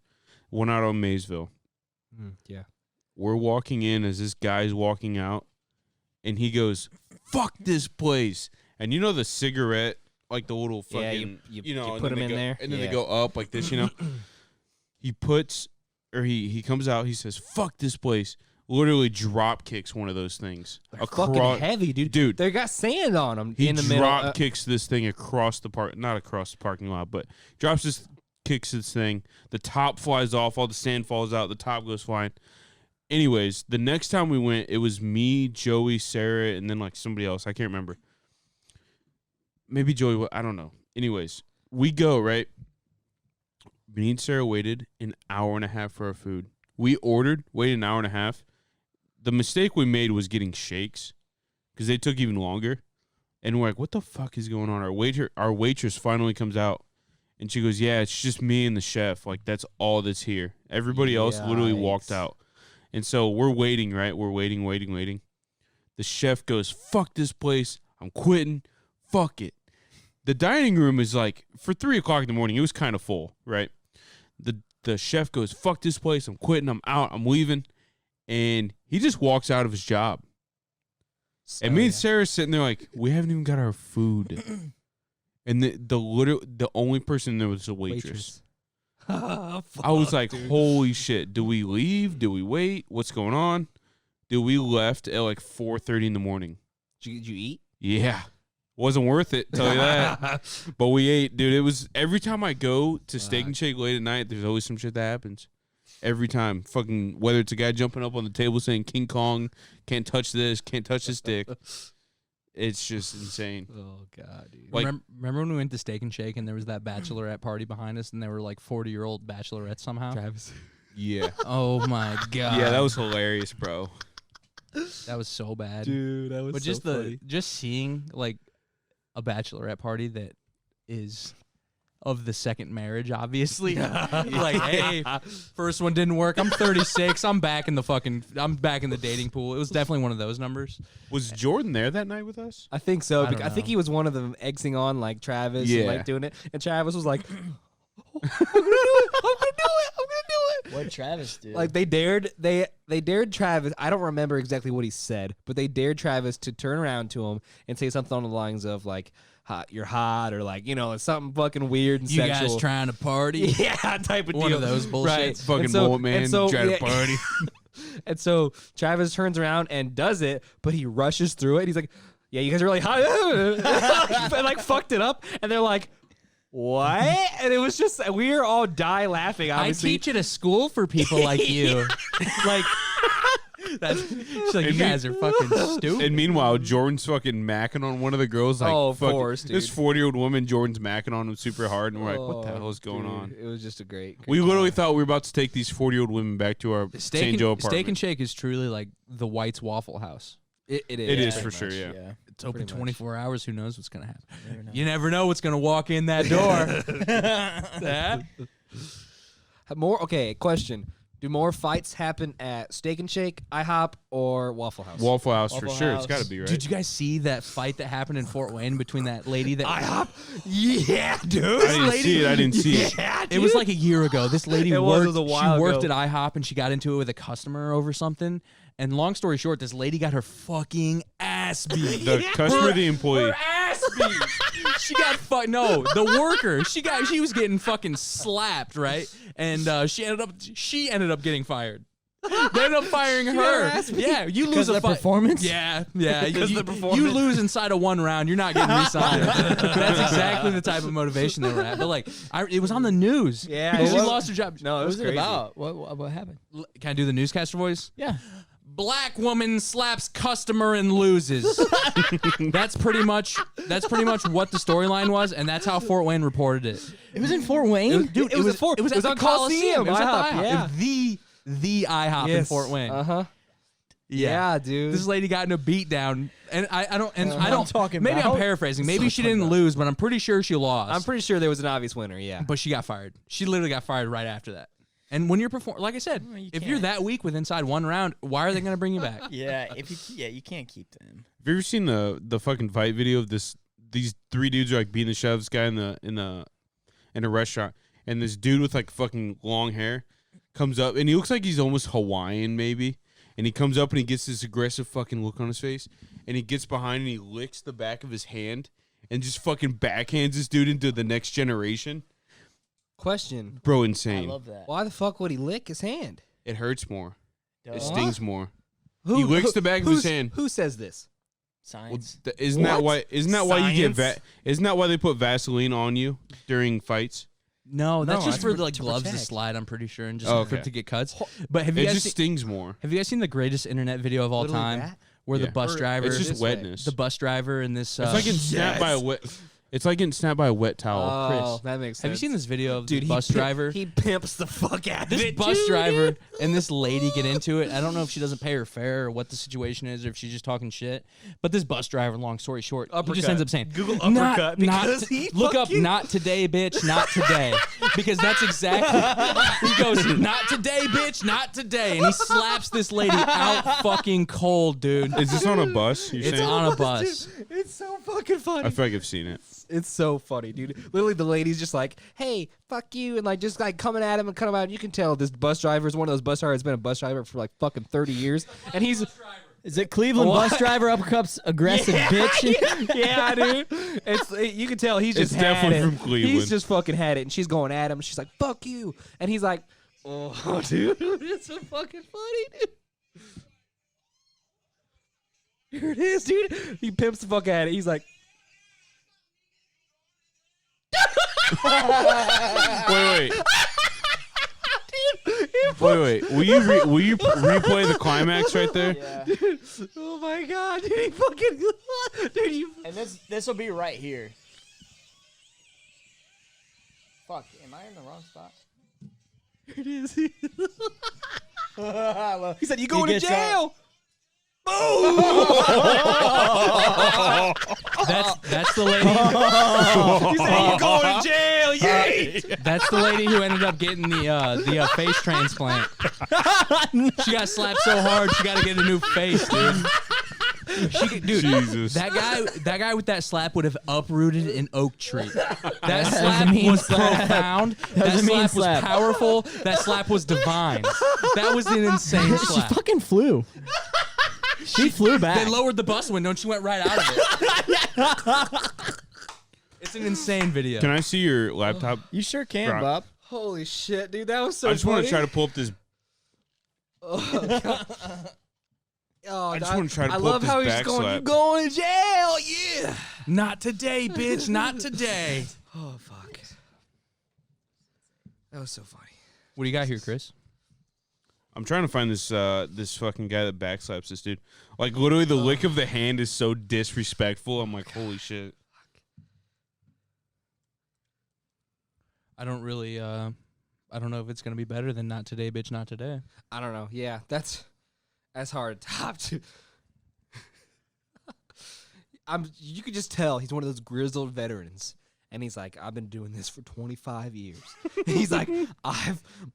Went out on Maysville. Yeah. We're walking in as this guy's walking out, and he goes, "Fuck this place!" And you know the cigarette, like the little fucking, Yeah, you know, you and put then them they in go- there. and then they Yeah. go up like this, you know. He comes out. He says, "Fuck this place." Literally drop kicks one of those things They're fucking heavy, dude. Dude, They got sand on them he in the middle. drop kicks this thing across the not across the parking lot, but kicks this thing. The top flies off, all the sand falls out, the top goes flying. Anyways, the next time we went, it was me, Joey, Sarah, and then like somebody else. I can't remember. Maybe Joey, I don't know. Anyways, we go, right? Me and Sarah waited an hour and a half for our food. We ordered, waited an hour and a half. The mistake we made was getting shakes because they took even longer. And we're like, what the fuck is going on? Our waitress finally comes out, and she goes, yeah, it's just me and the chef. Like, that's all that's here. Everybody else literally walked Yikes. out. And so we're waiting, right? We're waiting. The chef goes, fuck this place. I'm quitting. Fuck it. The dining room is like, for 3 o'clock in the morning, it was kind of full, right? The chef goes, fuck this place. I'm quitting. I'm out. I'm leaving. And he just walks out of his job. And me and Sarah sitting there like, we haven't even got our food. And the only person there was a waitress. I was like, holy shit. Do we leave? Do we wait? What's going on? Dude, we left at like 4:30 in the morning. Did you eat? Yeah. Wasn't worth it, tell you that. But we ate. Dude, it was every time I go to Steak and Shake late at night, there's always some shit that happens. Every time. Fucking, whether it's a guy jumping up on the table saying King Kong, can't touch this, can't touch this dick. It's just insane. Oh, God, dude. Like- remember when we went to Steak and Shake and there was that bachelorette party behind us and there were like 40-year-old bachelorettes somehow? Travis. Yeah. Oh my god. Yeah, that was hilarious, bro. That was so bad. Dude, that was But just seeing like a bachelorette party that is of the second marriage, obviously. Like, hey, first one didn't work. I'm 36. I'm back in the dating pool. It was definitely one of those numbers. Was Jordan there that night with us? I think so. I don't I think know. he was one of them egging on like Travis, Yeah. and, like doing it, and Travis was like, "I'm gonna do it. What Travis did? Like they dared Travis. I don't remember exactly what he said, but they dared Travis to turn around to him and say something on the lines of like, "You're hot," or like, you know, something fucking weird and You sexual. guys trying to party? Yeah, type of One deal. of those bullshits. Right. Fucking And so- mullet man and so- trying yeah. to party. And so Travis turns around and does it, but he rushes through it. He's like, "Yeah, you guys are really hot," and like fucked it up. And they're like, "What?" And it was just we were all die laughing. I Obviously, teach at a school for people like you. Like, she's like, you guys are fucking stupid. And meanwhile, Jordan's fucking macking on one of the girls. Like, Oh, of fucking, course, this dude. 40-year-old woman, Jordan's macking on him super hard. And we're like, what the Oh, hell is going dude, on? It was just a great. We literally thought we were about to take these 40-year-old women back to our St. Joe apartment. Steak and Shake is truly like the White's Waffle House. It It is is for Pretty sure, much, yeah. It's open Pretty much. 24 hours. Who knows what's gonna happen? Never know. You never know what's gonna walk in that door. Yeah. More okay. Question: do more fights happen at Steak and Shake, IHOP, or Waffle House? Waffle House for Waffle sure. House. It's got to be, right? Did you guys see that fight that happened in Fort Wayne between that lady that IHOP? Yeah, dude. I didn't see it. Yeah, It was like a year ago. This lady It was worked. a while She worked ago. at IHOP and she got into it with a customer over something. And long story short, this lady got her fucking ass beat. The customer, the employee. Her ass beat. She got no, the worker. She was getting fucking slapped, right? And she ended up getting fired. They ended up firing her. Yeah, you lose Because of a the fight. performance? Yeah. Because you, of the performance. you lose inside of one round, you're not getting re-signed. That's exactly the type of motivation they were at. But like, it was on the news. Yeah, because it she was. lost her job. No, it What was was it crazy. about? What happened? Can I do the newscaster voice? Yeah. Black woman slaps customer and loses. That's pretty much what the storyline was, and that's how Fort Wayne reported it. It was in Fort Wayne? Dude, it was at Fort- it was it was at on the Coliseum. Coliseum, It was at IHOP, the IHOP. yeah. It was the IHOP in Fort Wayne. Uh-huh. Yeah, dude. This lady got in a beatdown, and I don't. talking Maybe about. I'm paraphrasing. Maybe she didn't lose, but I'm pretty sure she lost. I'm pretty sure there was an obvious winner, yeah. but she got fired. She literally got fired right after that. And when you're like I said, Well, you if you're can't. that weak with inside one round, why are they going to bring you back? Yeah, you can't keep them. Have you ever seen the fucking fight video of these 3 dudes are like beating the shit out of this guy in a restaurant, and this dude with like fucking long hair comes up, and he looks like he's almost Hawaiian maybe, and he comes up and he gets this aggressive fucking look on his face, and he gets behind and he licks the back of his hand and just fucking backhands this dude into the next generation. Question. Bro, I insane. love that. Why the fuck would he lick his hand? It hurts more. Duh. It stings more. Who, He licks the back of his hand. Who says this? Well, Science. isn't that why you get Science? isn't that why they put Vaseline on you during fights? No, that's No, just that's for like to gloves to protect. slide. I'm pretty sure, and just Oh, for okay. to get cuts. But have It you guys just stings more. have you guys seen the greatest internet video of all Literally time, that? where Yeah. the bus Or- driver, It's just this way. wetness. the bus driver, and this? It's like getting snapped by a wet. It's like getting snapped by a wet towel. Oh, that makes sense. have you seen this video of Dude, the bus driver? He pimps the fuck out of This it. bus too, driver dude. and this lady get into it. I don't know if she doesn't pay her fare or what the situation is, or if she's just talking shit. But this bus driver, long story short, he just Uppercut. ends up saying, Google "Not- uppercut not because t- he look up, fucking- not today, bitch, not today," because that's exactly. He goes, "Not today, bitch, not today," and he slaps this lady out fucking cold, dude. Is this on a bus? You're It's saying? on a bus. Dude, it's so fucking funny. I feel like I've seen it. It's so funny, dude. Literally, the lady's just like, "Hey, fuck you," and like just like coming at him and cutting him out. You can tell this bus driver is one of those bus drivers that's been a bus driver for like fucking 30 years, and he's Is it Cleveland What? bus driver uppercuts aggressive bitch? yeah, dude. You can tell he's just It's had definitely it. from Cleveland. He's just fucking had it, and she's going at him. And she's like, "Fuck you," and he's like, "Oh, dude, it's so fucking funny, dude." Here it is, dude. He pimps the fuck out of it. He's like, Wait. Wait. Will you replay the climax right there? Yeah. "Oh my god, dude, he fucking, dude, you." And this will be right here. Fuck, am I in the wrong spot? Here it is. Well, He said, "You going to gets jail?" That's the lady. He said, "You going to jail?" Yeah. That's the lady who ended up getting the face transplant. She got slapped so hard she got to get a new face, dude. Dude, Jesus. that guy with that slap would have uprooted an oak tree. That was a slap mean was slap. profound. was That a mean slap was slap. powerful. That slap was divine. That was an insane she slap. fucking flew. She flew back. They lowered the bus window and she went right out of it. It's an insane video. Can I see your laptop? You sure can, Brock. Bob. Holy shit, dude, that was so I just want to try to pull up this. Oh, God. Oh, I just wanna try to I pull up love this how he's back going, slap. "You going to jail?" Yeah. Not today, bitch. Not today. Oh, fuck. That was so funny. What do you got here, Chris? I'm trying to find this fucking guy that backslaps this dude. Like literally, the lick of the hand is so disrespectful. I'm like, holy shit. I don't really. I don't know if it's gonna be better than "Not today, bitch. Not today." I don't know. Yeah, that's hard to top to. You could just tell he's one of those grizzled veterans. And he's like, "I've been doing this for 25 years." He's like,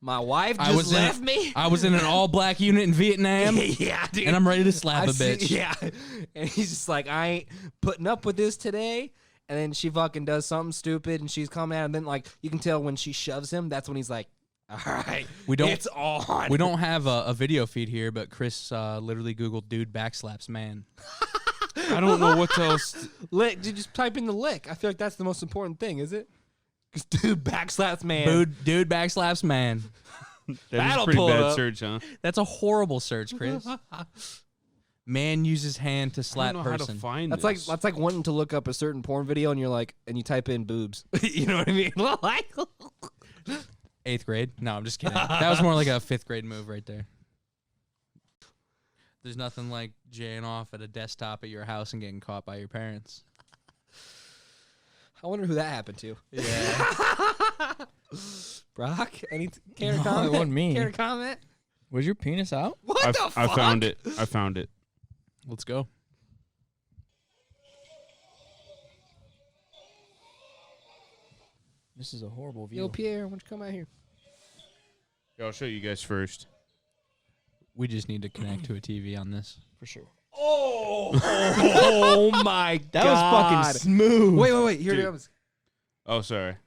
my wife just left me. I was in an all-black unit in Vietnam, Yeah, dude. and I'm ready to slap a bitch. Yeah. And he's just like, "I ain't putting up with this today." And then she fucking does something stupid, and she's coming at him. Then like you can tell when she shoves him, that's when he's like, "All right, We don't- it's on." We don't have a video feed here, but Chris literally Googled "dude backslaps man." I don't know what else. lick. Dude, just type in the lick. I feel like that's the most important thing, is it? Because dude backslaps man. Dude backslaps man. That is That'll a pretty pull it bad up. search, huh? That's a horrible search, Chris. Man uses hand to I slap don't know how to person. find That's this. like wanting to look up a certain porn video, and you're like, and you type in boobs. You know what I mean? Like, 8th grade? No, I'm just kidding. That was more like a 5th grade move right there. There's nothing like jaying off at a desktop at your house and getting caught by your parents. I wonder who that happened to. Yeah. Brock, care to No, it comment? wasn't me. Care to comment? Was your penis out? What I, the I fuck? found it. I found it. Let's go. This is a horrible view. Yo, Pierre, why don't you come out here? Here, I'll show you guys first. We just need to connect to a TV on this. For sure. Oh my That god. was fucking smooth. Wait. Here it Dude. comes. Oh, sorry.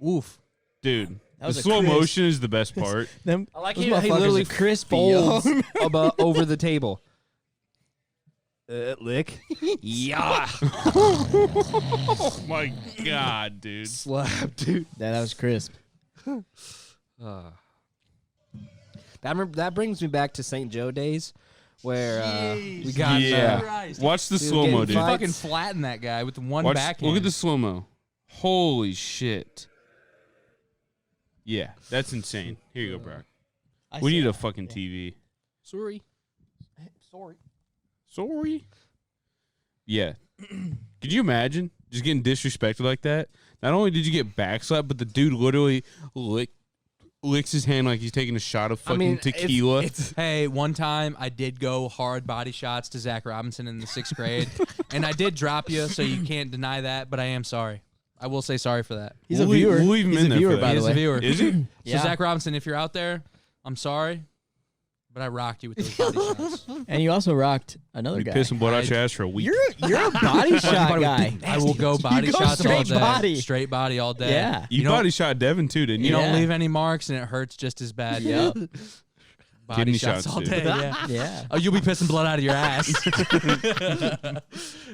Oof. Dude, That the was a slow crisp. motion is the best part. Them, I like those he literally motherfuckers are crispy. yo. folds over the table. Lick. Yeah. Oh, my God, dude. Slap, dude. That was crisp. That brings me back to St. Joe days, where we got Yeah. Watch the Dude, slow-mo, getting dude. fights. Fucking flatten that guy with one Watch, backhand. look at the slow-mo. Holy shit. Yeah, that's insane. Here you go, Brock. We need a fucking TV. Sorry. Sorry. Yeah. Could you imagine just getting disrespected like that? Not only did you get backslapped, but the dude literally licks his hand like he's taking a shot of fucking tequila. Hey, one time I did go hard body shots to Zach Robinson in the 6th grade, and I did drop you, so you can't deny that, but I am sorry. I will say sorry for that. He's a viewer. We'll leave him He's in a there viewer, for by that. He the is a way. viewer. Is he? So Zach Robinson, if you're out there, I'm sorry, but I rocked you with those body shots. And you also rocked another You guy. pissing blood out your ass for a week. You're a body shot guy. I will go body You go shots all straight day. body. Straight body all day. Yeah. You don't- body shot Devin too, didn't You you? don't Yeah. leave any marks, and it hurts just as bad. Yep. Body Kidney shots shots, all dude. day. Yeah. Yeah. Oh, you'll be pissing blood out of your ass.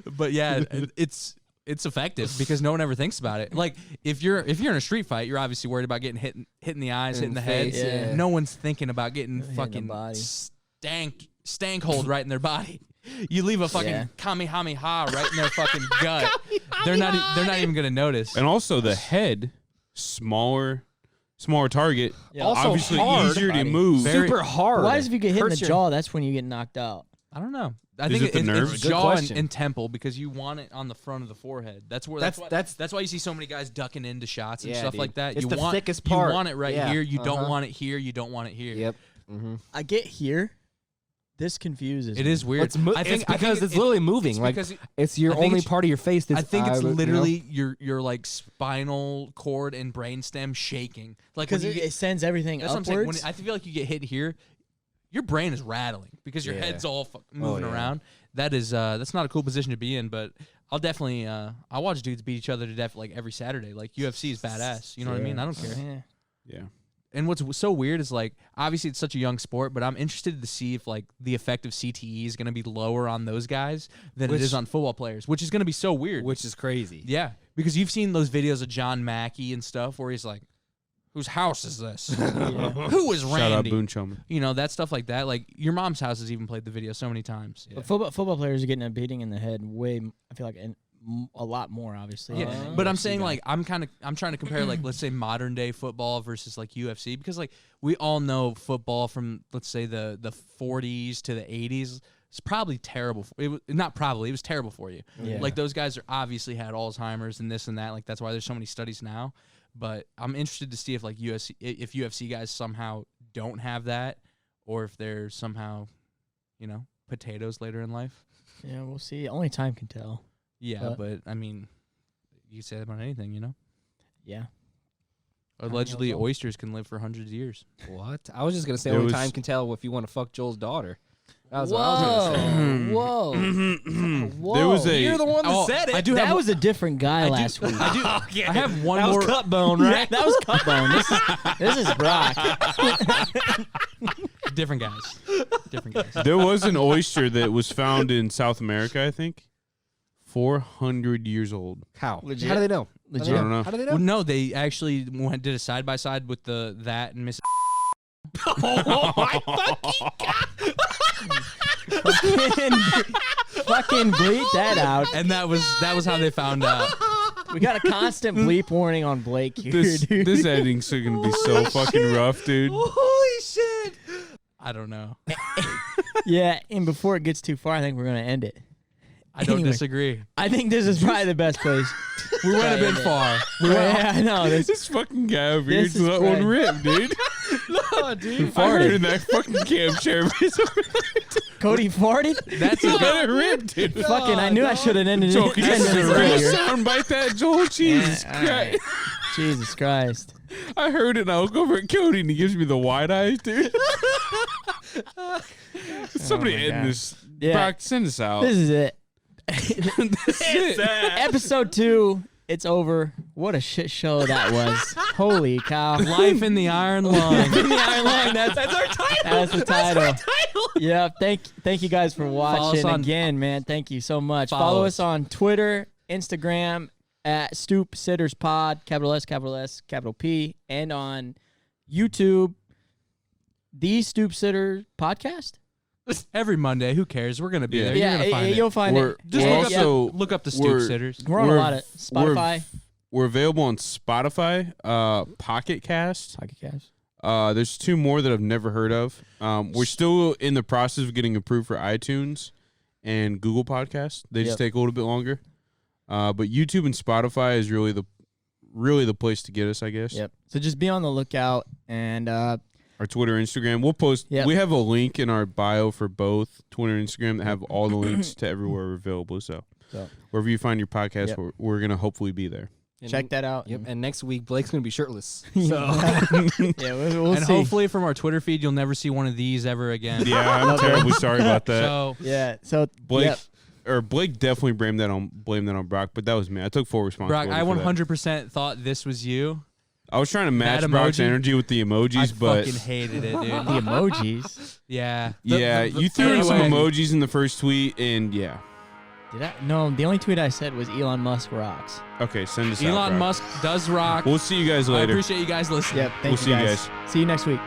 But yeah, it's effective because no one ever thinks about it. Like if you're in a street fight, you're obviously worried about getting hit in the eyes, hitting the head. face, yeah. No one's thinking about getting Hitting the fucking body. stank hold right in their body. You leave a fucking Yeah. kamehameha right in their fucking gut. They're not even gonna notice. And also the head, smaller target. Yeah. Also obviously hard. easier to Body. move. Super hard. Why is if you get hit in the Hurts your- jaw, that's when you get knocked out? I don't know. I Is think it the nerves? it's Good jaw question. and temple because you want it on the front of the forehead. That's why you see so many guys ducking into shots and Yeah, stuff dude. like that. It's you the want thickest part. You want it right Yeah. here. You don't Uh-huh. want it here. You don't want it here. Yep. Mm-hmm. I get here. This confuses It me. is weird. It's because it's literally moving. it's Like because it's your I think only it's- part of your face. That's I think it's you know? literally your like spinal cord and brainstem shaking. Like when because you it, get, it sends everything that's what I'm saying. upwards. When I feel like you get hit here, your brain is rattling because your Yeah. head's all moving yeah. around. That is that's not a cool position to be in. But I'll definitely I watch dudes beat each other to death like every Saturday. Like UFC is badass. You know what I mean? I don't care. Yeah. Yeah. And what's so weird is like obviously it's such a young sport, but I'm interested to see if like the effect of CTE is going to be lower on those guys than it is on football players, which is going to be so weird. which is crazy. Yeah, because you've seen those videos of John Mackey and stuff where he's like, "Whose house is this? Who is Shout out Randy?" Boone Showman. You know that stuff like that. Like your mom's house has even played the video so many times. But football players are getting a beating in the head way. I feel like a lot more, obviously. Yeah, than but I'm UFC saying guys. like I'm trying to compare like let's say modern day football versus like UFC because like we all know football from let's say the 40s to the 80s is probably terrible. It was terrible for you. Yeah. Like those guys are obviously had Alzheimer's and this and that. Like that's why there's so many studies now. But I'm interested to see if like UFC guys somehow don't have that or if they're somehow, potatoes later in life. Yeah, we'll see. Only time can tell. Yeah, but I mean, you say that about anything, Yeah. Allegedly, oysters can live for hundreds of years. What? I was just gonna say There only was- time can tell if you want to fuck Joel's daughter. That was what I was gonna say. Whoa. Whoa. There was a You're the one that Oh, said it. I do That have was a different guy last week. I have one that more. was cut bone, right? That was Cutbone. This is Brock. Different guys. Different guys. There was an oyster that was found in South America, I think. 400 years old. How? Legit? How do they know? Legit. I don't know. How do they know? Well, no, they actually did a side by side with that and Miss. Oh my fucking Fucking bleep that out. And that was how they found out. We got a constant bleep warning on Blake here, This dude. this editing's gonna be so fucking rough, dude. Holy shit! I don't know. Yeah, and before it gets too far, I think we're gonna end it. I don't Anyway. disagree. I think this is probably the best place. We went a bit far. Yeah, I know. This fucking guy over here This just is let one great. rip, dude. No, dude. I heard in that fucking cam chair. Cody farted. That's Just let it rip, dude. Fucking, I knew I should have ended Joel, it can 10 you minutes really earlier. soundbite that, Joel? Jesus Yeah, all right. Christ. Jesus Christ. I heard it and I look over at Cody and he gives me the wide eyes, dude. Somebody my end God. this. Yeah. Brock, send us out. This is it. This is it. Episode 2. It's over. What a shit show that was. Holy cow. Life in the Iron Lung. In the Iron Lung. That's our title. That's the title. Yeah. Thank you guys for watching on- again, man. Thank you so much. Follow Follow us. us on Twitter, Instagram at Stoop Sitters Pod, capital S, capital P, and on YouTube, the Stoop Sitter Podcast. Every Monday. Who cares? We're gonna be Yeah. there. You're gonna find you'll it. find We're, it. Just we're look also look up the Stoop we're- Sitters. We're on a we're- lot of Spotify. We're available on Spotify, Pocket Cast. There's 2 more that I've never heard of. We're still in the process of getting approved for iTunes and Google Podcasts. They just take a little bit longer. But YouTube and Spotify is really the place to get us, I guess. Yep. So just be on the lookout and Our Twitter, Instagram. We'll post. Yep. We have a link in our bio for both Twitter and Instagram that have all the links to everywhere we're available. So wherever you find your podcast, Yep. we're gonna hopefully be there. And- check that out. Yep. And next week, Blake's gonna be shirtless. Yeah. So Yeah, we'll And see. hopefully from our Twitter feed, you'll never see one of these ever again. Yeah, I'm terribly sorry about that. So Yeah. So Blake yep. Blake definitely blamed that on Brock, but that was me. I took full responsibility. Brock, I for that. 100% thought this was you. I was trying to match That Brock's emoji? energy with the emojis, I but fucking hated it, the dude. emojis. Yeah. you threw in some anyway. emojis in the first tweet, and yeah. Did I? No, the only tweet I said was Elon Musk rocks. Okay, send us out, Elon Brock. Musk does rock. We'll see you guys I later. appreciate you guys listening. Yep. Thank We'll you see you guys. See you next week.